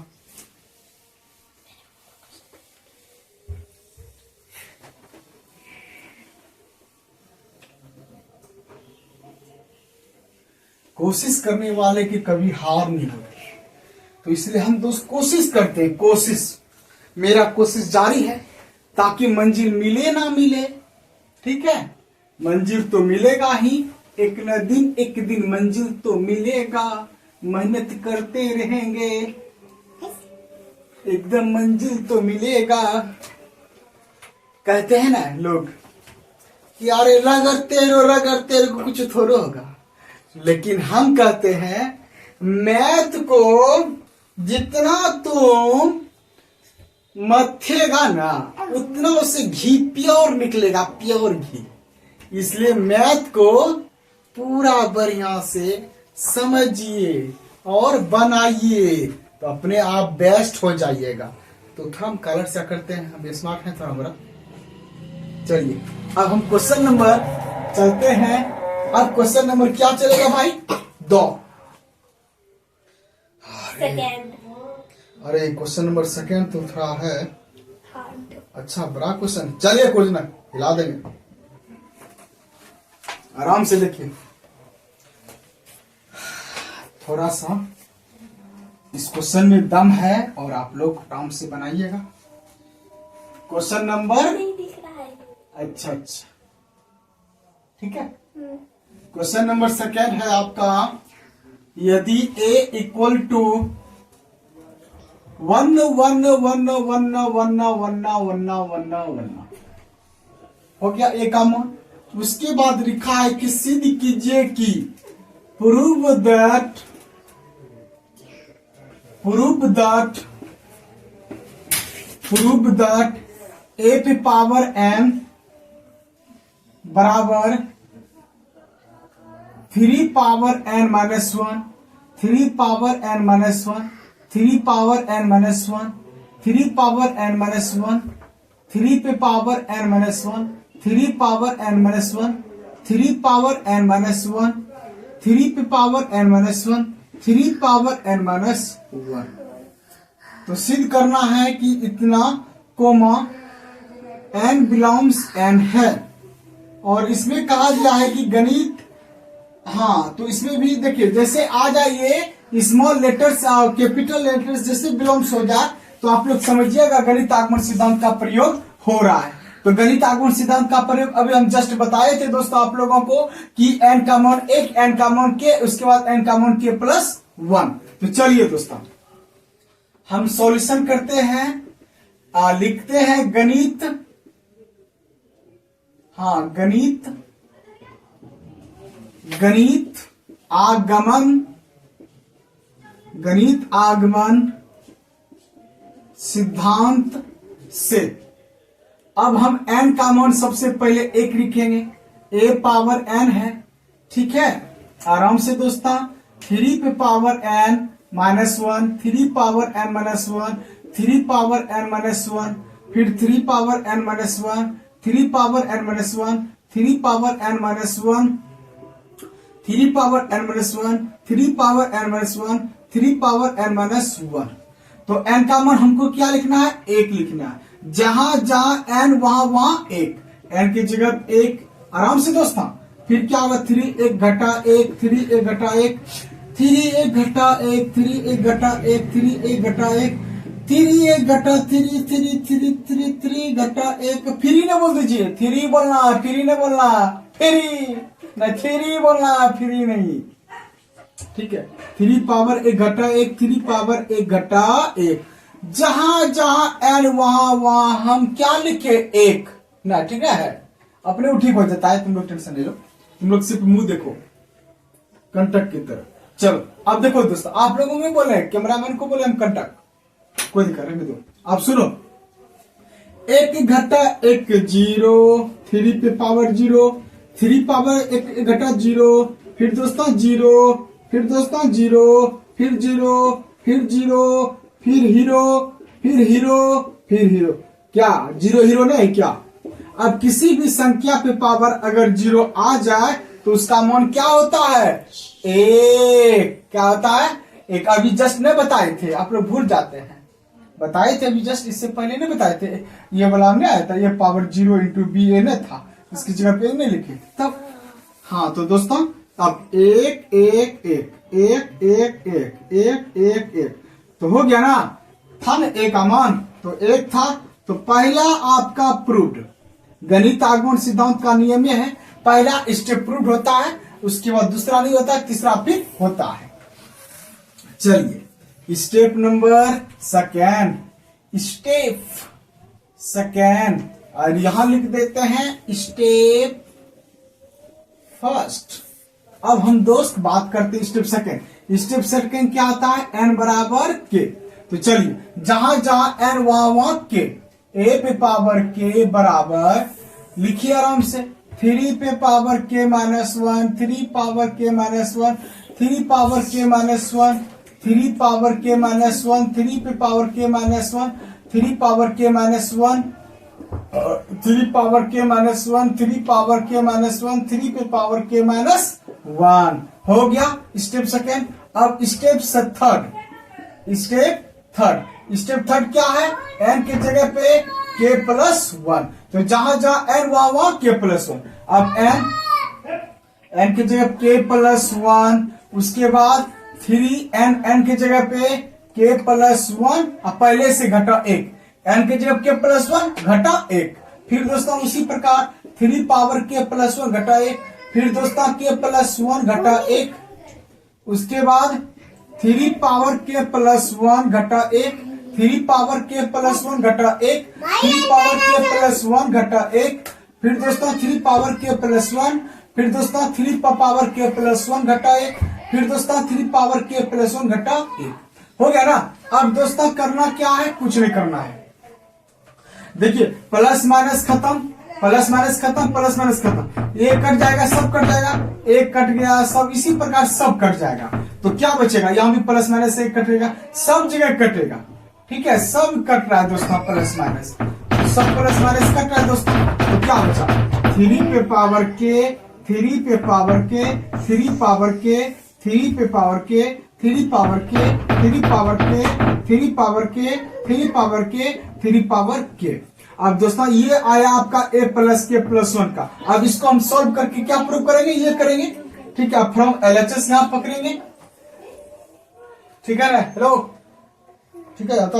कोशिश करने वाले की कभी हार नहीं होती, तो इसलिए हम दोस्त कोशिश करते हैं। मेरा कोशिश जारी है, ताकि मंजिल मिले ना मिले, ठीक है, मंजिल तो मिलेगा ही, एक दिन मंजिल तो मिलेगा, मेहनत करते रहेंगे, एकदम मंजिल तो मिलेगा। कहते हैं ना लोग कि अरे रगड़ते को कुछ थोड़ा होगा, लेकिन हम कहते हैं मैथ को जितना तुम मथेगा ना, उतना उससे घी प्योर निकलेगा, प्योर घी। इसलिए मैथ को पूरा बढ़िया से समझिए और बनाइए, तो अपने आप बेस्ट हो जाइएगा। तो थोड़ा हम कलर से करते हैं, हम स्मार्ट हैं थोड़ा बड़ा। चलिए अब हम क्वेश्चन नंबर चलते हैं। अब क्वेश्चन नंबर क्या चलेगा भाई? 2। अरे क्वेश्चन नंबर 2 तो थोड़ा है अच्छा बड़ा क्वेश्चन। चलिए कुछ ना हिला देंगे, आराम से देखिए, थोड़ा सा इस क्वेश्चन में दम है और आप लोग आराम से बनाइएगा। क्वेश्चन नंबर
नहीं दिख रहा है।
अच्छा ठीक है। क्वेश्चन नंबर 2 है आपका, यदि a इक्वल टू 1 1 1 1 1 1 1 1 हो गया a का मान। उसके बाद लिखा है कि सिद्ध कीजिए कि प्रूव दैट a पे पावर n बराबर 3 power n minus 1, 3 power n minus 1, 3 power n minus 1, 3 power n minus 1, 3 पे power n minus 1, 3 power n minus 1, 3 power n minus 1, 3 पे power n minus 1, 3 power n minus 1। तो सिद्ध करना है कि इतना कोमा n बिलोंग्स n है। और इसमें कहा गया है कि गणित, हाँ तो इसमें भी देखिए जैसे आ जाइए स्मॉल लेटर्स और कैपिटल लेटर्स जैसे बिलोंग्स हो जाए, तो आप लोग समझिएगा गणित आगमन सिद्धांत का प्रयोग हो रहा है। तो गणित आगमन सिद्धांत का प्रयोग अभी हम जस्ट बताए थे दोस्तों आप लोगों को कि n का मान 1, n का मान k, उसके बाद n का मान k प्लस 1। तो चलिए दोस्तों हम सॉल्यूशन करते हैं, लिखते हैं गणित, हाँ गणित आगमन सिद्धांत से। अब हम n का मान सबसे पहले 1 लिखेंगे, a पावर n है, ठीक है, आराम से दोस्तों। 3 पे power n minus 1, 3 power n minus 1, 3 power n minus 1, फिर 3 power n minus 1, 3 power n minus 1, 3 power n minus 1, 3 power n minus 1, 3 power n minus 1, 3 power n minus 1। तो n का मान हमको क्या लिखना है? 1 लिखना है। जहां जहां n वहां 1, n की जगह 1, आराम से दोस्तों। फिर क्या होगा? 3 1 घटा 1, 3 1 घटा 1, 3 1 घटा 1, 3 1 घटा 1, 3 1 घटा 1, 3 1 घटा 3 3 3 3 3 घटा 1। फ्री ना बोल दीजिए, फ्री बोलना, फ्री नहीं बोलना, फ्री नहीं, फ्री बोलना, फ्री नहीं, ठीक है। 3 पावर 1 घटा 1, 3 पावर 1 घटा 1। जहां जहां n वहां हम क्या लिखे? 1 ना, ठीक है। अपने वो ठीक हो जाता है, तुम लोग टेंशन ले लो, तुम लोग सिर्फ मुंह देखो कंटक की तरफ। चलो अब देखो दोस्तों, आप लोगों में बोले, कैमरामैन को बोले हम कंटक, कोई दिक्कत नहीं दो। आप सुनो, 1 घटा 1 0, 3 पे पावर 0, 3 पावर 1 घटा 0, फिर दोस्तों 0, फिर दोस्तों 0, फिर 0, फिर 0, फिर हीरो, फिर हीरो, फिर हीरो। क्या 0 हीरो नहीं क्या? अब किसी भी संख्या पे पावर अगर 0 आ जाए तो उसका मान क्या होता है? 1। क्या होता है? एक। अभी जस्ट नहीं बताए थे, आप लोग भूल जाते हैं। बताए थे अभी जस्ट, इससे पहले नहीं बताए थे। ये वाला नहीं आया था, ये पावर 0 इंटू बी ए नहीं था, इसकी जगह पे नहीं लिखे तब। हाँ तो दोस्तों अब 1 1 1 1 1 1 1 1 1 तो हो गया ना? था ना ए का मान, तो 1 था। तो पहला आपका प्रूव्ड। गणित आगमन सिद्धांत का नियम यह है, पहला स्टेप प्रूव्ड होता है, उसके बाद दूसरा नहीं होता, तीसरा फिर होता है। चलिए step number second, step second, और यहां लिख देते हैं स्टेप फर्स्ट। अब हम दोस्त बात करते हैं स्टेप सेकेंड। स्टेप सेकेंड क्या आता है? n बराबर k। तो चलिए जहां जहां n वहां k, a पे पावर k बराबर, लिखिए आराम से, 3 पे power k minus 1, 3 power k minus 1, 3 power k minus 1, 3 power k minus 1, 3 पे power k minus 1, 3 power k minus 1, 3 power k minus 1, 3 power k minus 1, 3 पे पावर k माइनस 1। हो गया स्टेप सेकेंड। अब स्टेप थर्ड, स्टेप थर्ड क्या है? n की जगह पे k प्लस 1। तो जहां जहां n वहां k प्लस 1। अब n की जगह k प्लस 1, उसके बाद 3n की जगह पे k प्लस 1, अब पहले से घटा 1, n की जगह k प्लस 1 घटा 1। फिर दोस्तों उसी प्रकार 3 पावर k प्लस 1 घटा 1, फिर दोस्तों k प्लस 1 घटा 1, उसके बाद 3 पावर k प्लस 1 घटा 1, 3 पावर k प्लस 1 घटा 1, 3 पावर k प्लस 1 घटा 1, फिर दोस्तों 3 पावर k प्लस 1, फिर दोस्तों 3 पावर k प्लस 1 घटा 1, फिर दोस्तों 3 पावर k प्लस 1 घटा 1। हो गया ना? अब दोस्तों करना क्या है? कुछ नहीं करना है। देखिए प्लस माइनस खत्म, प्लस माइनस खत्म, प्लस माइनस खत्म, ये कट जाएगा, सब कट जाएगा, एक कट गया, सब इसी प्रकार सब कट जाएगा। तो क्या बचेगा? यहां भी प्लस माइनस एक कटेगा, सब जगह कटेगा। ठीक है, सब कट रहा है दोस्तों, प्लस माइनस, सब प्लस माइनस कट रहा है दोस्तों। तो क्या बचा? 3 पे पावर के, 3 पे पावर के, 3 पावर के, 3 पे पावर के, 3 पावर के, 3 पावर के, 3 पावर के, 3 पावर के, 3 पावर के। अब दोस्तों ये आया आपका a प्लस के प्लस 1 का। अब इसको हम सॉल्व करके क्या प्रूव करेंगे? ये करेंगे। ठीक है, फ्रॉम LHS यहां पकड़ेंगे। ठीक है ना? हेलो, ठीक है जाता।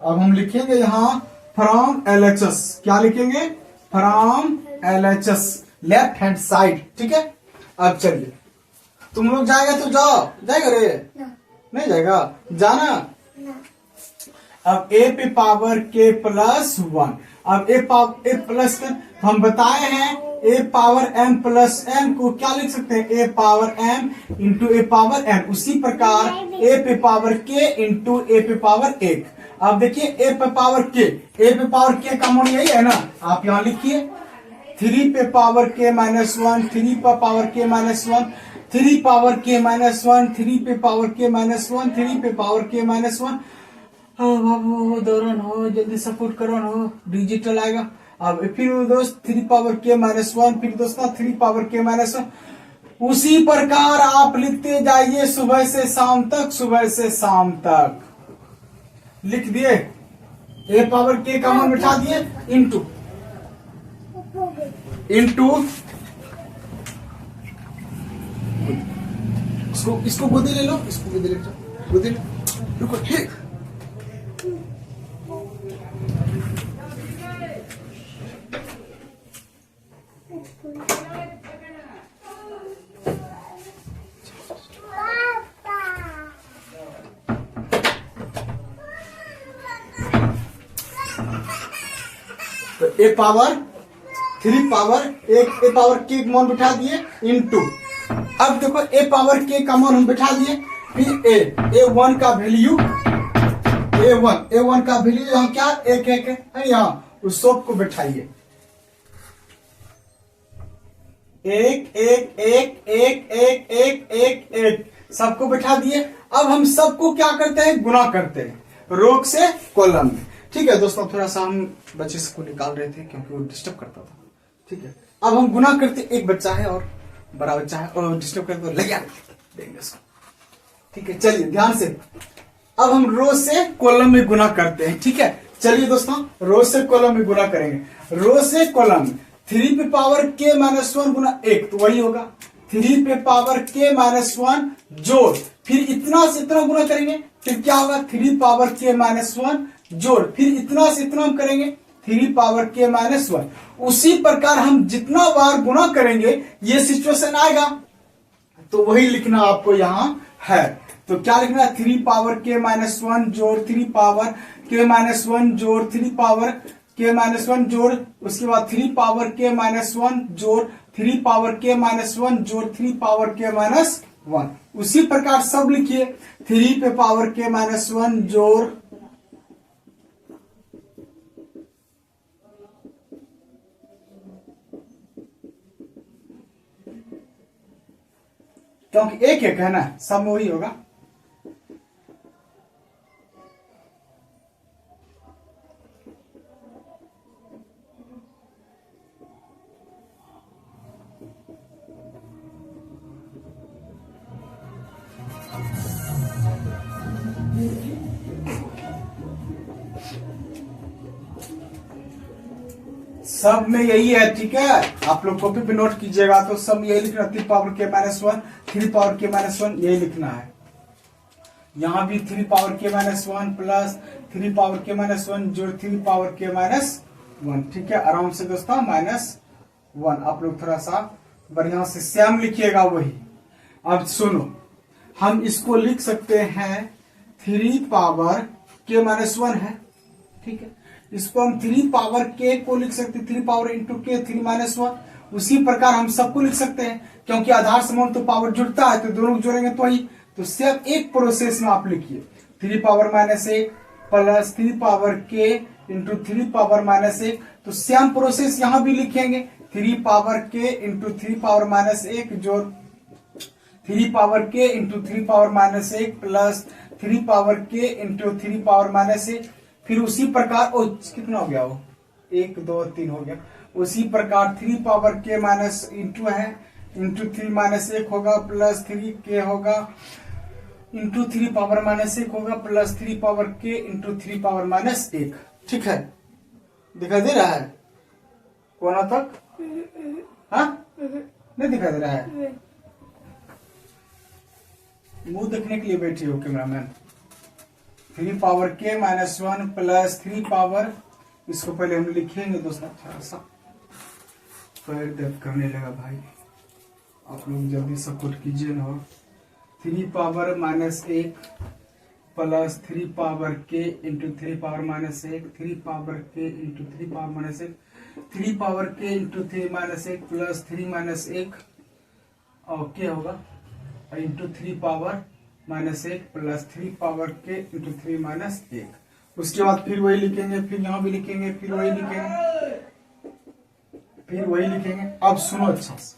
अब हम लिखेंगे यहां फ्रॉम LHS। क्या लिखेंगे? From LHS, left hand side. ठीक है, अब चलिए तुम लोग जाएगा तो जाओ, जाएगा रे? नहीं जाएगा, जाना। अब a पे पावर k प्लस 1, अब a प्लस हम बताए हैं a power m plus n को क्या लिख सकते हैं? a power m into a power n। उसी प्रकार a पे पावर k इंटू a पे पावर 1। अब देखिए a पे पावर k का मान यही है ना, आप यहां लिखिए 3 पे पावर k माइनस 1, 3 पे power k minus 1, 3 power k minus 1, 3 पे पावर k माइनस 1, 3 पे पावर k माइनस 1। बाबू दौरान हो, जल्दी सपोर्ट करो ना, डिजिटल आएगा। अब फिर दोस्त 3 पावर k माइनस 1, फिर दोस्तों 3 पावर k माइनस 1। उसी प्रकार आप लिखते जाइए सुबह से शाम तक, सुबह से शाम तक लिख दिए। a पावर k का मान बिठा दिए, इंटू इसको गोदी ले लो, इसको गोदी ले लो, गोदी लो, रुको। ठीक, तो a power 3 power a power k मान बिठा दिए, इंटू अब देखो a पावर k का मान हम बिठा दिए, फिर a1 का वैल्यू, a1 का वैल्यू यहाँ क्या 1 है यहाँ, उस सब को बिठाइए। 1 1 1 1 1 1 1 1 सबको बैठा दिए। अब हम सबको क्या करते हैं, गुना करते हैं रो से कॉलम में। ठीक है दोस्तों, थोड़ा सा हम बच्चे को निकाल रहे थे क्योंकि वो डिस्टर्ब करता था। ठीक है, अब हम गुना करते, एक बच्चा है और बड़ा बच्चा है और डिस्टर्ब करते तो ले देंगे उसको। ठीक है, चलिए ध्यान से, अब हम रो से कॉलम में गुना करते हैं। ठीक है, चलिए दोस्तों रो से कॉलम में गुना करेंगे। रो से कॉलम 3 पे पावर k माइनस 1 गुना 1, तो वही होगा 3 पे पावर k माइनस 1 जोड़, फिर इतना से इतना गुना करेंगे, फिर क्या होगा 3 पावर k माइनस 1 जोड़, फिर इतना से इतना हम करेंगे 3 पावर k माइनस 1। उसी प्रकार हम जितना बार गुना करेंगे ये सिचुएशन आएगा, तो वही लिखना आपको यहां है। तो क्या लिखना है, 3 पावर k माइनस 1 जोड़ 3 पावर k माइनस 1 जोड़ 3 पावर k माइनस 1 जोड़, उसके बाद 3 पावर k माइनस 1 जोड़ 3 पावर k माइनस 1 जोड़ 3 पावर k माइनस 1। उसी प्रकार सब लिखिए, 3 पे पावर k माइनस 1 जोड़ क्योंकि एक एक है ना, सब में वही होगा। सब में यही है। ठीक है, आप लोग कॉपी पे नोट कीजिएगा, तो सब यही लिखना, 3 power k minus 1 3 power k minus 1 यही लिखना है। यहां भी 3 power k minus 1 plus 3 power k minus 1 जोड़ 3 पावर k माइनस 1। ठीक है, आराम से दोस्तों माइनस 1। आप लोग थोड़ा सा बढ़िया से सेम लिखिएगा वही। अब सुनो, हम इसको लिख सकते हैं 3 पावर k माइनस 1 है। ठीक है, इसको हम 3 पावर k को लिख सकते हैं, 3 पावर इंटू k 3 माइनस 1। उसी प्रकार हम सबको लिख सकते हैं, क्योंकि आधार समान तो पावर जुड़ता है, तो दोनों जोड़ेंगे तो ही। तो सिर्फ एक प्रोसेस में आप लिखिए, 3 power minus 1 plus 3 power k into 3 power minus 1। तो सेम प्रोसेस यहां भी लिखेंगे, 3 power k into 3 power minus 1 जोड़ 3 power k into 3 power minus 1 plus 3 power k into 3 power minus 1। फिर उसी प्रकार कितना हो गया, वो 1 2 3 हो गया। उसी प्रकार 3 पावर k माइनस इंटू है इंटू 3 माइनस 1 होगा प्लस 3 k होगा इंटू 3 पावर माइनस 1 होगा plus 3 power k into 3 power minus 1। ठीक है, दिखाई दे रहा है कोना तक? हाँ, नहीं दिखाई दे रहा है? मुंह देखने के लिए बैठे हो cameraman. 3 power k minus 1 plus 3 power, इसको पहले हम लिखेंगे दोस्तों। थोड़ा सा पैर दर्द करने लगा भाई, आप लोग जल्दी सपोर्ट कीजिए ना। 3 power minus 1 plus 3 power k into 3 power minus 1, 3 power k into 3 power minus 1, 3 power k into 3 minus 1 plus 3 minus 1 और k होगा into 3 power minus 1 plus 3 power k into 3 minus 1। उसके बाद फिर वही लिखेंगे, फिर यहां भी लिखेंगे, फिर वही लिखेंगे, फिर वही लिखेंगे। अब सुनो अच्छा से,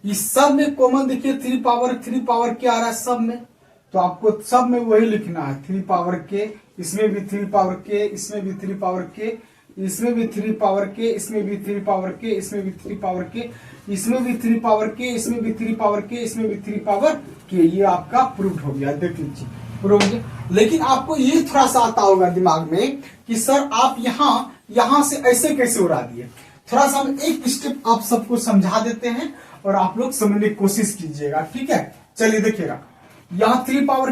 इस सब में कॉमन देखिए 3 पावर क्या आ रहा है सब में, तो आपको सब में वही लिखना है 3 पावर k, इसमें भी 3 पावर k, इसमें भी 3 पावर k, इसमें भी 3 पावर k, इसमें भी 3 पावर k, इसमें भी 3 पावर k, इसमें भी 3 पावर k, इसमें भी 3 पावर k, इसमें भी 3 पावर k। ये आपका प्रूफ हो गया, देख लीजिए प्रूफ हो गया। लेकिन आपको ये थोड़ा सा आता होगा दिमाग में कि सर आप यहां से ऐसे कैसे उड़ा दिए। थोड़ा सा हम एक स्टेप आप सबको समझा देते हैं और आप लोग समझने की कोशिश कीजिएगा। ठीक है, चलिए देखिएगा, यहाँ 3 पावर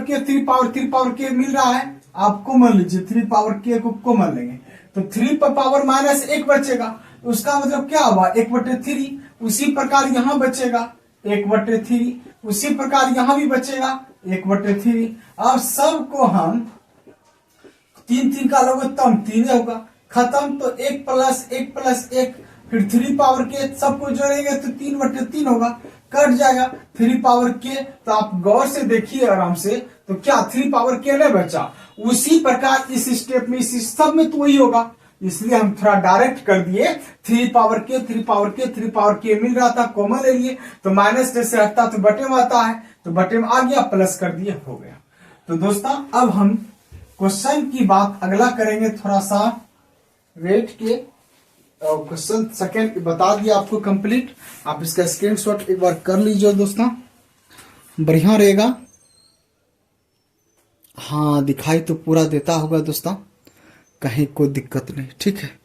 k मिल रहा है, आप कॉमन लीजिए, 3 पावर k को कॉमन लेंगे तो 3 पर पावर माइनस 1 बचेगा, उसका मतलब क्या हुआ 1/3। उसी प्रकार यहाँ बचेगा 1/3, उसी प्रकार यहाँ भी बचेगा 1/3। अब सबको हम 3 का लघुत्तम 3 होगा, खत्म। तो 1 प्लस 1 फिर 3 पावर k सबको जोड़ेंगे तो 3/3 होगा, कट जाएगा 3 पावर k। तो आप गौर से देखिए आराम से, तो क्या 3 पावर k नहीं बचा। उसी प्रकार इस स्टेप में इस सब में तो वही होगा, इसलिए हम थोड़ा डायरेक्ट कर दिए 3 पावर k मिल रहा था, कॉमन ले लिए तो माइनस जैसे हटता तो बटे में आता है, तो बटे में आ गया, प्लस कर दिए, हो गया। तो दोस्तों अब हम क्वेश्चन की बात अगला करेंगे, थोड़ा सा वेट के। क्वेश्चन सेकंड बता दिया आपको कंप्लीट। आप इसका स्क्रीनशॉट एक बार कर लीजिए दोस्तों, बढ़िया रहेगा। हाँ दिखाई तो पूरा देता होगा दोस्तों, कहीं कोई दिक्कत नहीं, ठीक है।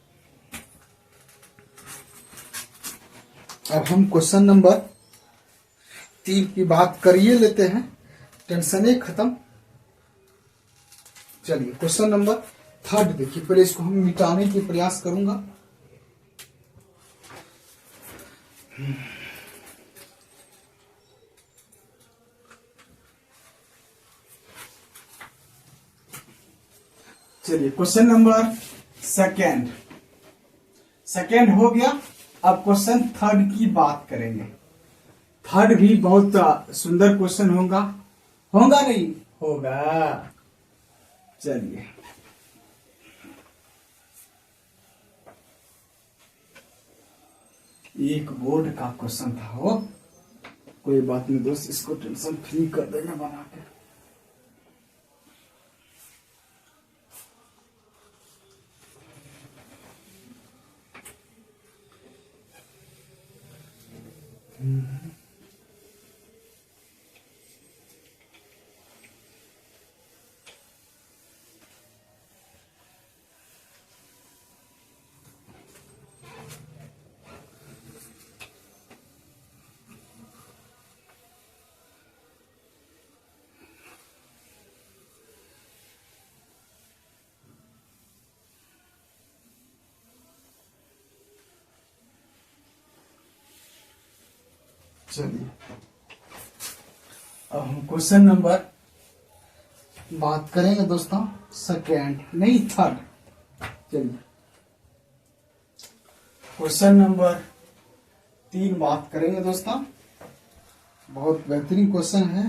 अब हम क्वेश्चन नंबर 3 की बात करिए लेते हैं, टेंशन ही खत्म। चलिए क्वेश्चन नंबर 3 देखिए, पहले इसको हम मिटाने की प्रयास करूंगा। चलिए क्वेश्चन नंबर सेकेंड हो गया। अब क्वेश्चन 3 की बात करेंगे। 3 भी बहुत सुंदर क्वेश्चन होगा नहीं होगा। चलिए एक बोर्ड का क्वेश्चन था वो, कोई बात नहीं दोस्त, इसको टेंशन फ्री कर देंगे बना के। चलिए अब हम क्वेश्चन नंबर बात करेंगे दोस्तों, सेकेंड नहीं 3। चलिए क्वेश्चन नंबर 3 बात करेंगे दोस्तों, बहुत बेहतरीन क्वेश्चन है।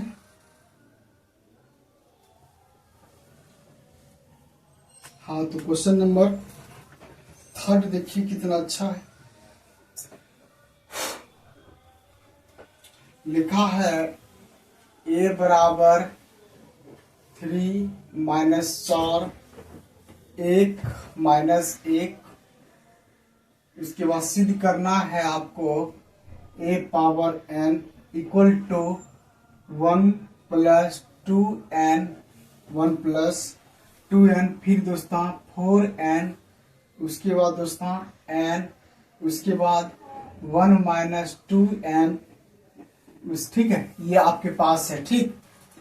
हाँ तो क्वेश्चन नंबर 3 देखिए कितना अच्छा है। लिखा है a बराबर 3 माइनस 4 1 माइनस 1। इसके बाद सिद्ध करना है आपको a power n equal to 1 plus 2n 1 plus 2n, फिर दोस्तों 4n, उसके बाद दोस्तों n, उसके बाद 1 माइनस 2n। ठीक है, ये आपके पास है। ठीक,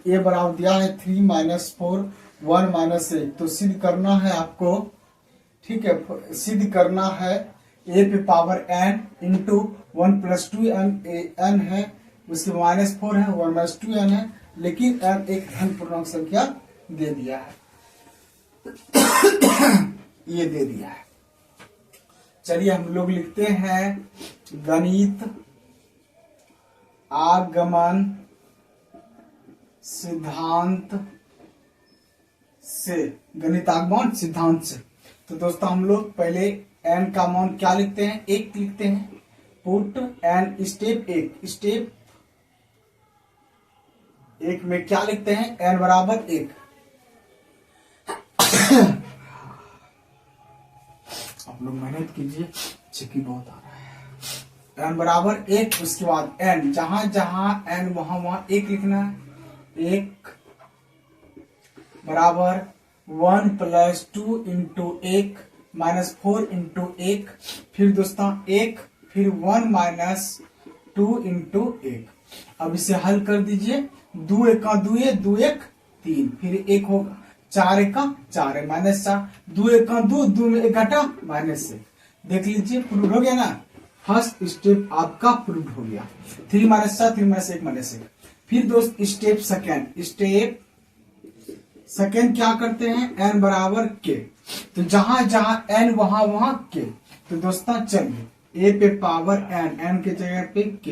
ये बराबर दिया है 3 माइनस 4 1 माइनस 1। तो सिद्ध करना है आपको, ठीक है, सिद्ध करना है a पे power n into 1 plus 2n, n है, उसके माइनस 4 है, 1 माइनस 2n है, लेकिन n एक धन पूर्णांक संख्या दे दिया है। ये दे दिया है। चलिए हम लोग लिखते हैं गणित आगमन सिद्धांत से, गणित आगमन सिद्धांत से। तो दोस्तों हम लोग पहले n का मान क्या लिखते हैं, 1 लिखते हैं। पुट n स्टेप 1 में क्या लिखते हैं, n बराबर 1। आप लोग मेहनत कीजिए, चिकी बहुत आ रहा है। n बराबर 1, उसके बाद n, जहां जहां n वहां 1 लिखना है। 1 बराबर 1 प्लस 2 इंटू 1 माइनस 4 इंटू 1, फिर दोस्तों 1, फिर 1 माइनस 2 इंटू 1। अब इसे हल कर दीजिए। 2 1 2 2 1 3, फिर 1 होगा, 4 1 4 है माइनस 4, 2 1 2 2 में 1 घटा माइनस 1। देख लीजिए प्रूव हो गया ना, फर्स्ट स्टेप आपका प्रूव हो गया। 3 माइनस 4 3 माइनस 1 माइनस 1। फिर दोस्त स्टेप सेकेंड क्या करते हैं, n बराबर k। तो जहां जहां n वहां k। तो दोस्तों चलिए a पे पावर n के जगह पे k,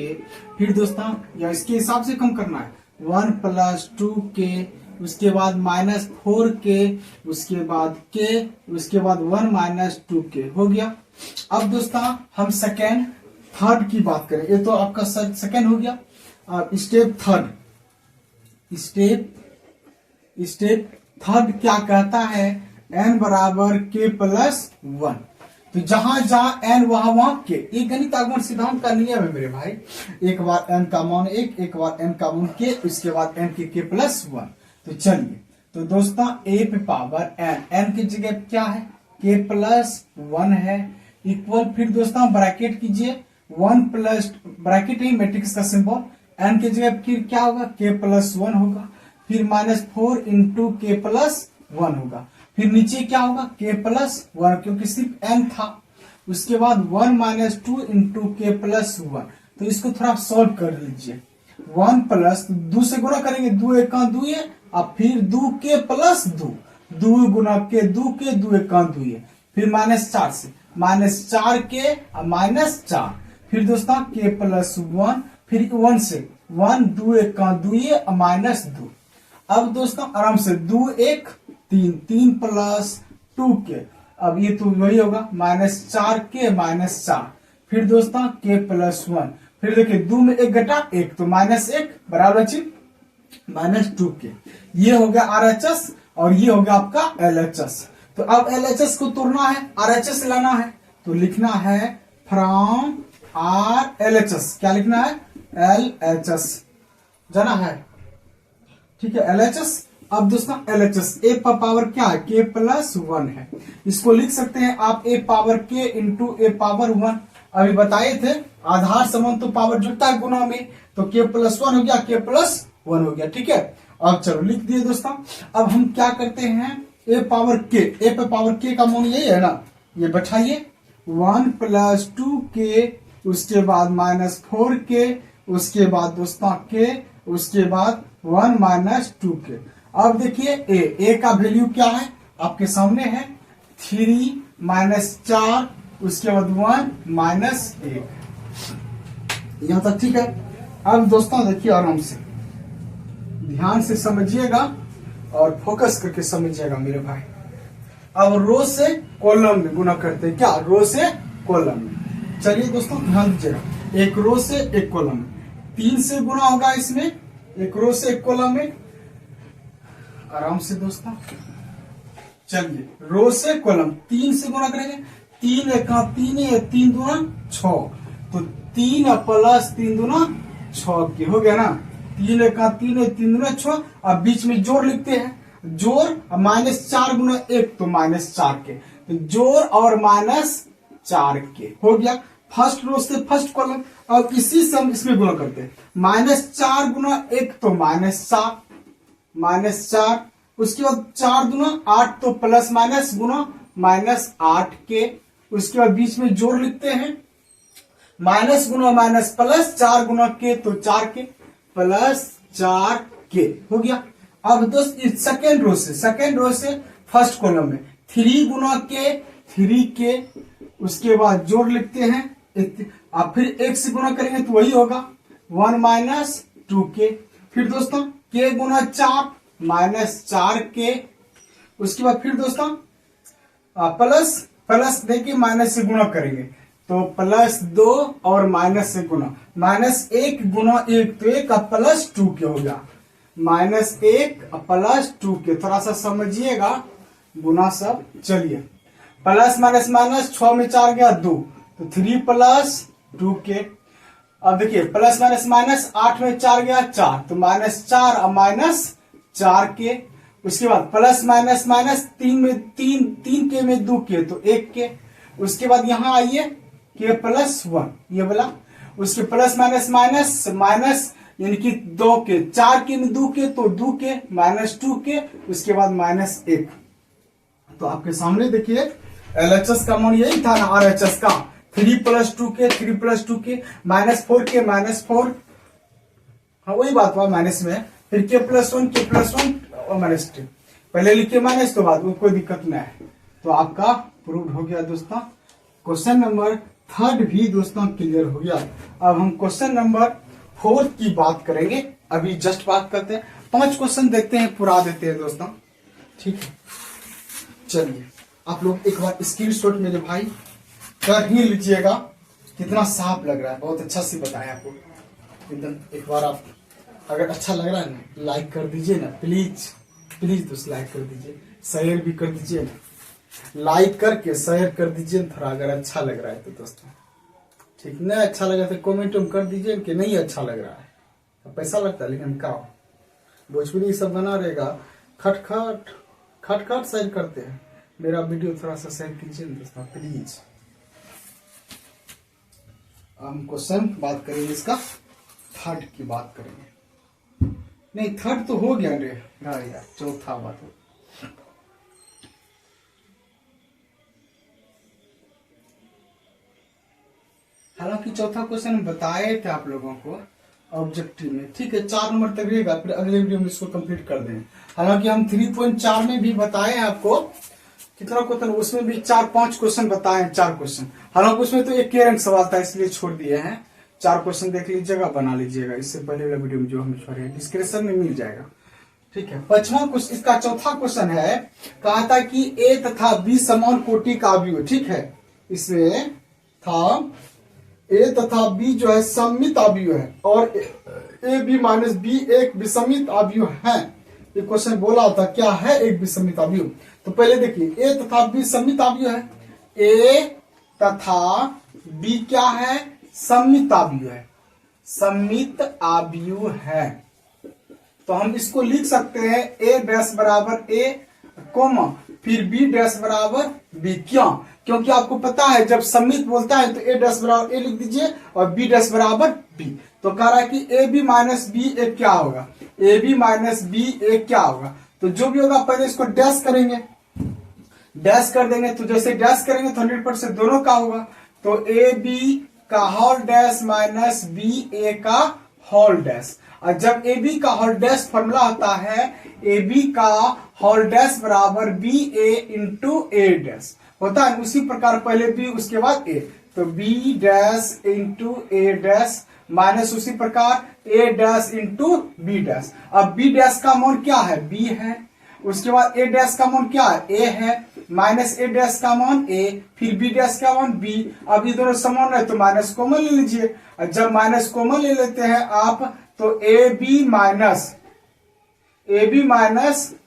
फिर दोस्तों या इसके हिसाब से कम करना है, 1 प्लस 2k, उसके बाद माइनस 4k, उसके बाद k, उसके बाद 1 माइनस 2k हो गया। अब दोस्तों हम थर्ड की बात करें। ये तो आपका सेकेंड हो गया। अब स्टेप स्टेप थर्ड क्या कहता है, n बराबर k प्लस 1। तो जहां जहां n वहां k, ये गणित आगमन सिद्धांत का नियम है मेरे भाई। एक बार n का मान 1, एक बार n का मान k, उसके बाद n के k प्लस 1। तो चलिए, तो दोस्तों a पे पावर n की जगह क्या है, k प्लस 1 है, इक्वल, फिर दोस्तों ब्रैकेट कीजिए 1 प्लस, ब्रैकेट ही मैट्रिक्स का सिंबल, n की जगह फिर क्या होगा, k प्लस 1 होगा, फिर -4 इंटू के प्लस 1 होगा, फिर नीचे क्या होगा, k प्लस 1, क्योंकि सिर्फ n था। उसके बाद 1 माइनस 2 इंटू के प्लस 1। तो इसको थोड़ा सॉल्व कर लीजिए। 1 प्लस 2 से गुणा करेंगे, 2 एक 2 है, अब फिर 2 के प्लस 2, 2 गुना के 2 के 2 एक 2 है, फिर -4 से -4 के -4, फिर दोस्तों k प्लस 1, फिर 1 से 1 2 एक 2 है -2। अब दोस्तों आराम से 2 1 3, 3 प्लस 2 के, अब ये तो वही होगा -4 के -4, फिर दोस्तों k प्लस 1, फिर देखिए 2 में 1 घटा 1 तो -1 बराबर -2 के। ये हो गया RHS और ये हो गया आपका LHS। तो अब LHS को तोड़ना है, RHS लाना है, तो लिखना है फ्रॉम RLHS। क्या लिखना है, LHS जाना है, ठीक है, LHS। अब दोस्तों LHS a का पावर क्या है, k प्लस 1 है, इसको लिख सकते हैं आप a power k into a power 1। अभी बताए थे आधार समान तो पावर जुड़ता है गुना में, तो k प्लस 1 हो गया, k प्लस 1 हो गया, ठीक है। अब चलो लिख दिए दोस्तों। अब हम क्या करते हैं, a पावर k, a पे पावर k का मान यही है ना, ये बैठाइए 1 प्लस 2k, उसके बाद -4k, उसके बाद दोस्तों k, उसके बाद 1 माइनस 2k। अब देखिए a का वैल्यू क्या है आपके सामने है, 3 -4, उसके बाद 1 -1, यहां तक ठीक है। अब दोस्तों देखिए आराम से ध्यान से समझिएगा और फोकस करके समझिएगा मेरे भाई। अब रो से कॉलम में गुना करते हैं, क्या, रो से कॉलम में। चलिए दोस्तों ध्यान दीजिएगा, एक रो से एक कॉलम में 3 से गुना होगा, इसमें एक रो से एक कॉलम में, आराम से दोस्तों। चलिए रो से कॉलम 3 से गुना करेंगे, 3 एक 3 है, 3 दूना 6, तो 3 प्लस 3 दूना 6 के हो गया ना, 3 एक 3 है, 3 दूना 6। अब बीच में जोड़ लिखते हैं, जोड़ -4 गुना 1 तो -4 के, तो जोड़ और -4 के हो गया फर्स्ट रो से फर्स्ट कॉलम। अब इसी से हम इसमें गुना करते हैं, -4 गुना 1 तो -4, उसके बाद 4 गुना 8 तो प्लस माइनस गुना -8 के, उसके बाद बीच में जोड़ लिखते हैं, माइनस गुना माइनस प्लस, 4 गुना के तो 4 के प्लस 4 के हो गया। अब दोस्त इस सेकेंड रो से फर्स्ट कॉलम में 3 गुना के 3 के, उसके बाद जोड़ लिखते हैं, अब फिर 1 से गुना करेंगे तो वही होगा 1 माइनस 2 के, फिर दोस्तों के गुना 4 -4 के, उसके बाद फिर दोस्तों प्लस देखिए माइनस से गुना करेंगे तो +2 और माइनस से गुना, -1 गुना 1 तो 1 +2 के हो गया, -1 +2 के, थोड़ा सा समझिएगा गुना सब। चलिए प्लस माइनस माइनस 6 में 4 गया 2 तो 3 + 2 के। अब देखिए प्लस माइनस माइनस 8 में 4 गया 4 तो -4 और -4 के, उसके बाद प्लस माइनस माइनस 3 के में 2 के तो 1 के, उसके बाद यहाँ आइए के +1 ये बोला, उसके प्लस माइनस माइनस माइनस यानी कि 2 के, 4 के में 2 के तो 2 के -2 के, उसके बाद -1। तो आपके सामने देखिए LHS का मान यही था ना, RHS का 3 + 2 के, 3 + 2 के, -4 के -4, हाँ वही बात हुआ माइनस में, फिर के +1 के +1 और -2, पहले लिखे माइनस तो बाद में कोई दिक्कत नहीं है। तो आपका प्रूव हो गया दोस्तों। क्वेश्चन नंबर 3 भी दोस्तों क्लियर हो गया। अब हम क्वेश्चन नंबर 4 की बात करेंगे, अभी जस्ट बात करते हैं, 5 क्वेश्चन देखते हैं, पूरा देते हैं दोस्तों, ठीक है। चलिए आप लोग एक बार स्क्रीनशॉट मेरे भाई कर ही लीजिएगा, कितना साफ लग रहा है, बहुत अच्छा से बताया आपको एकदम। एक बार आप अगर अच्छा लग रहा है ना लाइक कर दीजिए ना, प्लीज प्लीज दोस्त लाइक कर दीजिए, शेयर भी कर दीजिए ना, लाइक करके शेयर कर दीजिए थोड़ा, अगर अच्छा लग रहा है तो दोस्तों ठीक। नहीं अच्छा लगा तो कमेंट कर दीजिए कि नहीं अच्छा लग रहा है, पैसा लगता है लेकिन का भोजपुरी सब बना रहेगा, खटखट खटखट शेयर करते हैं, मेरा वीडियो थोड़ा सा शेयर कीजिए ना दोस्तों प्लीज। हम क्वेश्चन बात करेंगे, इसका थर्ड की बात करेंगे, नहीं थर्ड तो हो गया रे यार, चौथा बात हो। हालांकि चौथा क्वेश्चन बताए थे आप लोगों को ऑब्जेक्टिव में, ठीक है 4 नंबर तक रहेगा, फिर अगले वीडियो में इसको कंप्लीट कर देंगे। हालांकि हम 3.4 में भी बताए हैं आपको कितना क्वेश्चन, उसमें भी 4-5 क्वेश्चन बताए हैं, 4 क्वेश्चन। हालांकि उसमें तो एक रंग सवाल था इसलिए छोड़ दिए हैं, 4 क्वेश्चन देख लीजिएगा, बना लीजिएगा, इससे पहले वाला वीडियो में जो हम छोड़े डिस्क्रिप्शन में मिल जाएगा, ठीक है। 5वां क्वेश्चन, इसका चौथा क्वेश्चन है, कहा था कि ए तथा बी समान कोटि का अवयव, ठीक है, इसमें था ए तथा बी जो है सममित अवयव है और ए बी माइनस बी एक विषमित अवयव है। ये क्वेश्चन बोला था क्या है एक विषमित अवयव, तो पहले देखिए ए तथा बी सममित अवयव है, ए तथा बी क्या है सममित अवयव है, सममित अवयव है। तो हम इसको लिख सकते हैं ए डैश बराबर ए कोमा फिर बी डैश बराबर बी, क्यों? क्योंकि आपको पता है जब सममित बोलता है तो ए डैश बराबर ए लिख दीजिए और बी डैश बराबर बी। तो कह रहा है कि ए बी माइनस बी एक क्या होगा, ए बी माइनस बी एक क्या होगा, तो जो भी होगा पहले इसको डैश करेंगे, डैश कर देंगे, तो जैसे डैश करेंगे तो 100% दोनों का होगा, तो ए बी का होल डैश माइनस बी ए का होल डैश। और जब ए बी का होल डैश फॉर्मूला होता है ए बी का होल डैश बराबर बी ए इंटू ए डैश होता है, उसी प्रकार पहले बी उसके बाद ए, तो बी डैश इंटू ए डैश माइनस उसी प्रकार ए डैश इंटू बी डैश। अब बी डैश का मान क्या है बी है, उसके बाद ए डैश का मान क्या है ए है, माइनस ए डैश का मान ए, फिर बी डैश का मान बी। अब ये दोनों समान है तो माइनस कॉमन ले लीजिए, और जब माइनस कॉमन ले लेते हैं आप तो A B minus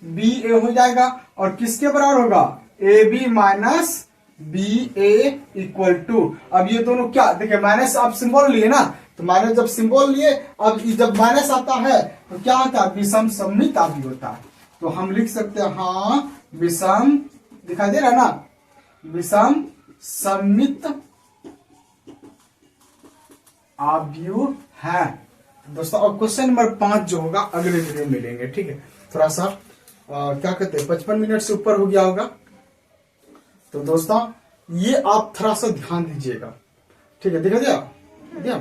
B A हो जाएगा, और किसके बराबर होगा A B minus B A equal to, अब ये दोनों क्या देखिए माइनस आप सिंबल लिए ना, तो माइनस जब सिंबल लिए, अब जब माइनस आता है तो क्या होता है विषम सममित अवयव होता है, तो हम लिख सकते हैं हाँ विषम, दिखाई दे रहा है ना, विषम सममित अवयव है दोस्तों। और क्वेश्चन नंबर 5 जो होगा अगले वीडियो में लेंगे, ठीक है। थोड़ा सा क्या कहते हैं 55 मिनट से ऊपर हो गया होगा, तो दोस्तों ये आप थोड़ा सा ध्यान दीजिएगा, ठीक है, दिखा दिया।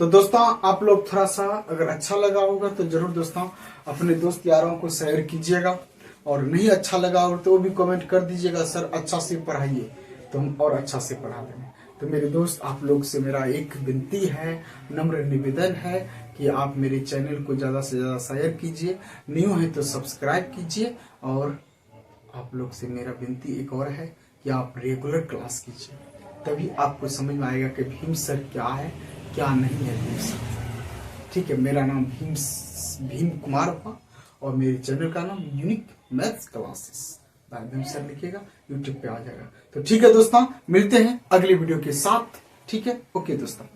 तो दोस्तों आप लोग थोड़ा सा अगर अच्छा लगा होगा तो जरूर दोस्तों अपने दोस्त यारों को शेयर कीजिएगा, और नहीं अच्छा लगा हो तो वो भी कमेंट कर दीजिएगा सर अच्छा से पढ़ाइए, तो हम और अच्छा से पढ़ा देंगे। तो मेरे दोस्त आप लोग से मेरा एक विनती है, नम्र निवेदन है कि आप मेरे चैनल को ज्यादा से ज्यादा शेयर कीजिए, न्यू है तो सब्सक्राइब कीजिए, और आप लोग से मेरा विनती एक और है कि आप रेगुलर क्लास कीजिए, तभी आपको समझ में आएगा कि भीम सर क्या है क्या नहीं है भीम सर, ठीक है। मेरा नाम भीम कुमार हुआ और मेरे चैनल का नाम unique maths classes bye Bhim sir लिखिएगा, यूट्यूब पे आ जाएगा। तो ठीक है दोस्तों, मिलते हैं अगली वीडियो के साथ, ठीक है, ओके दोस्तों।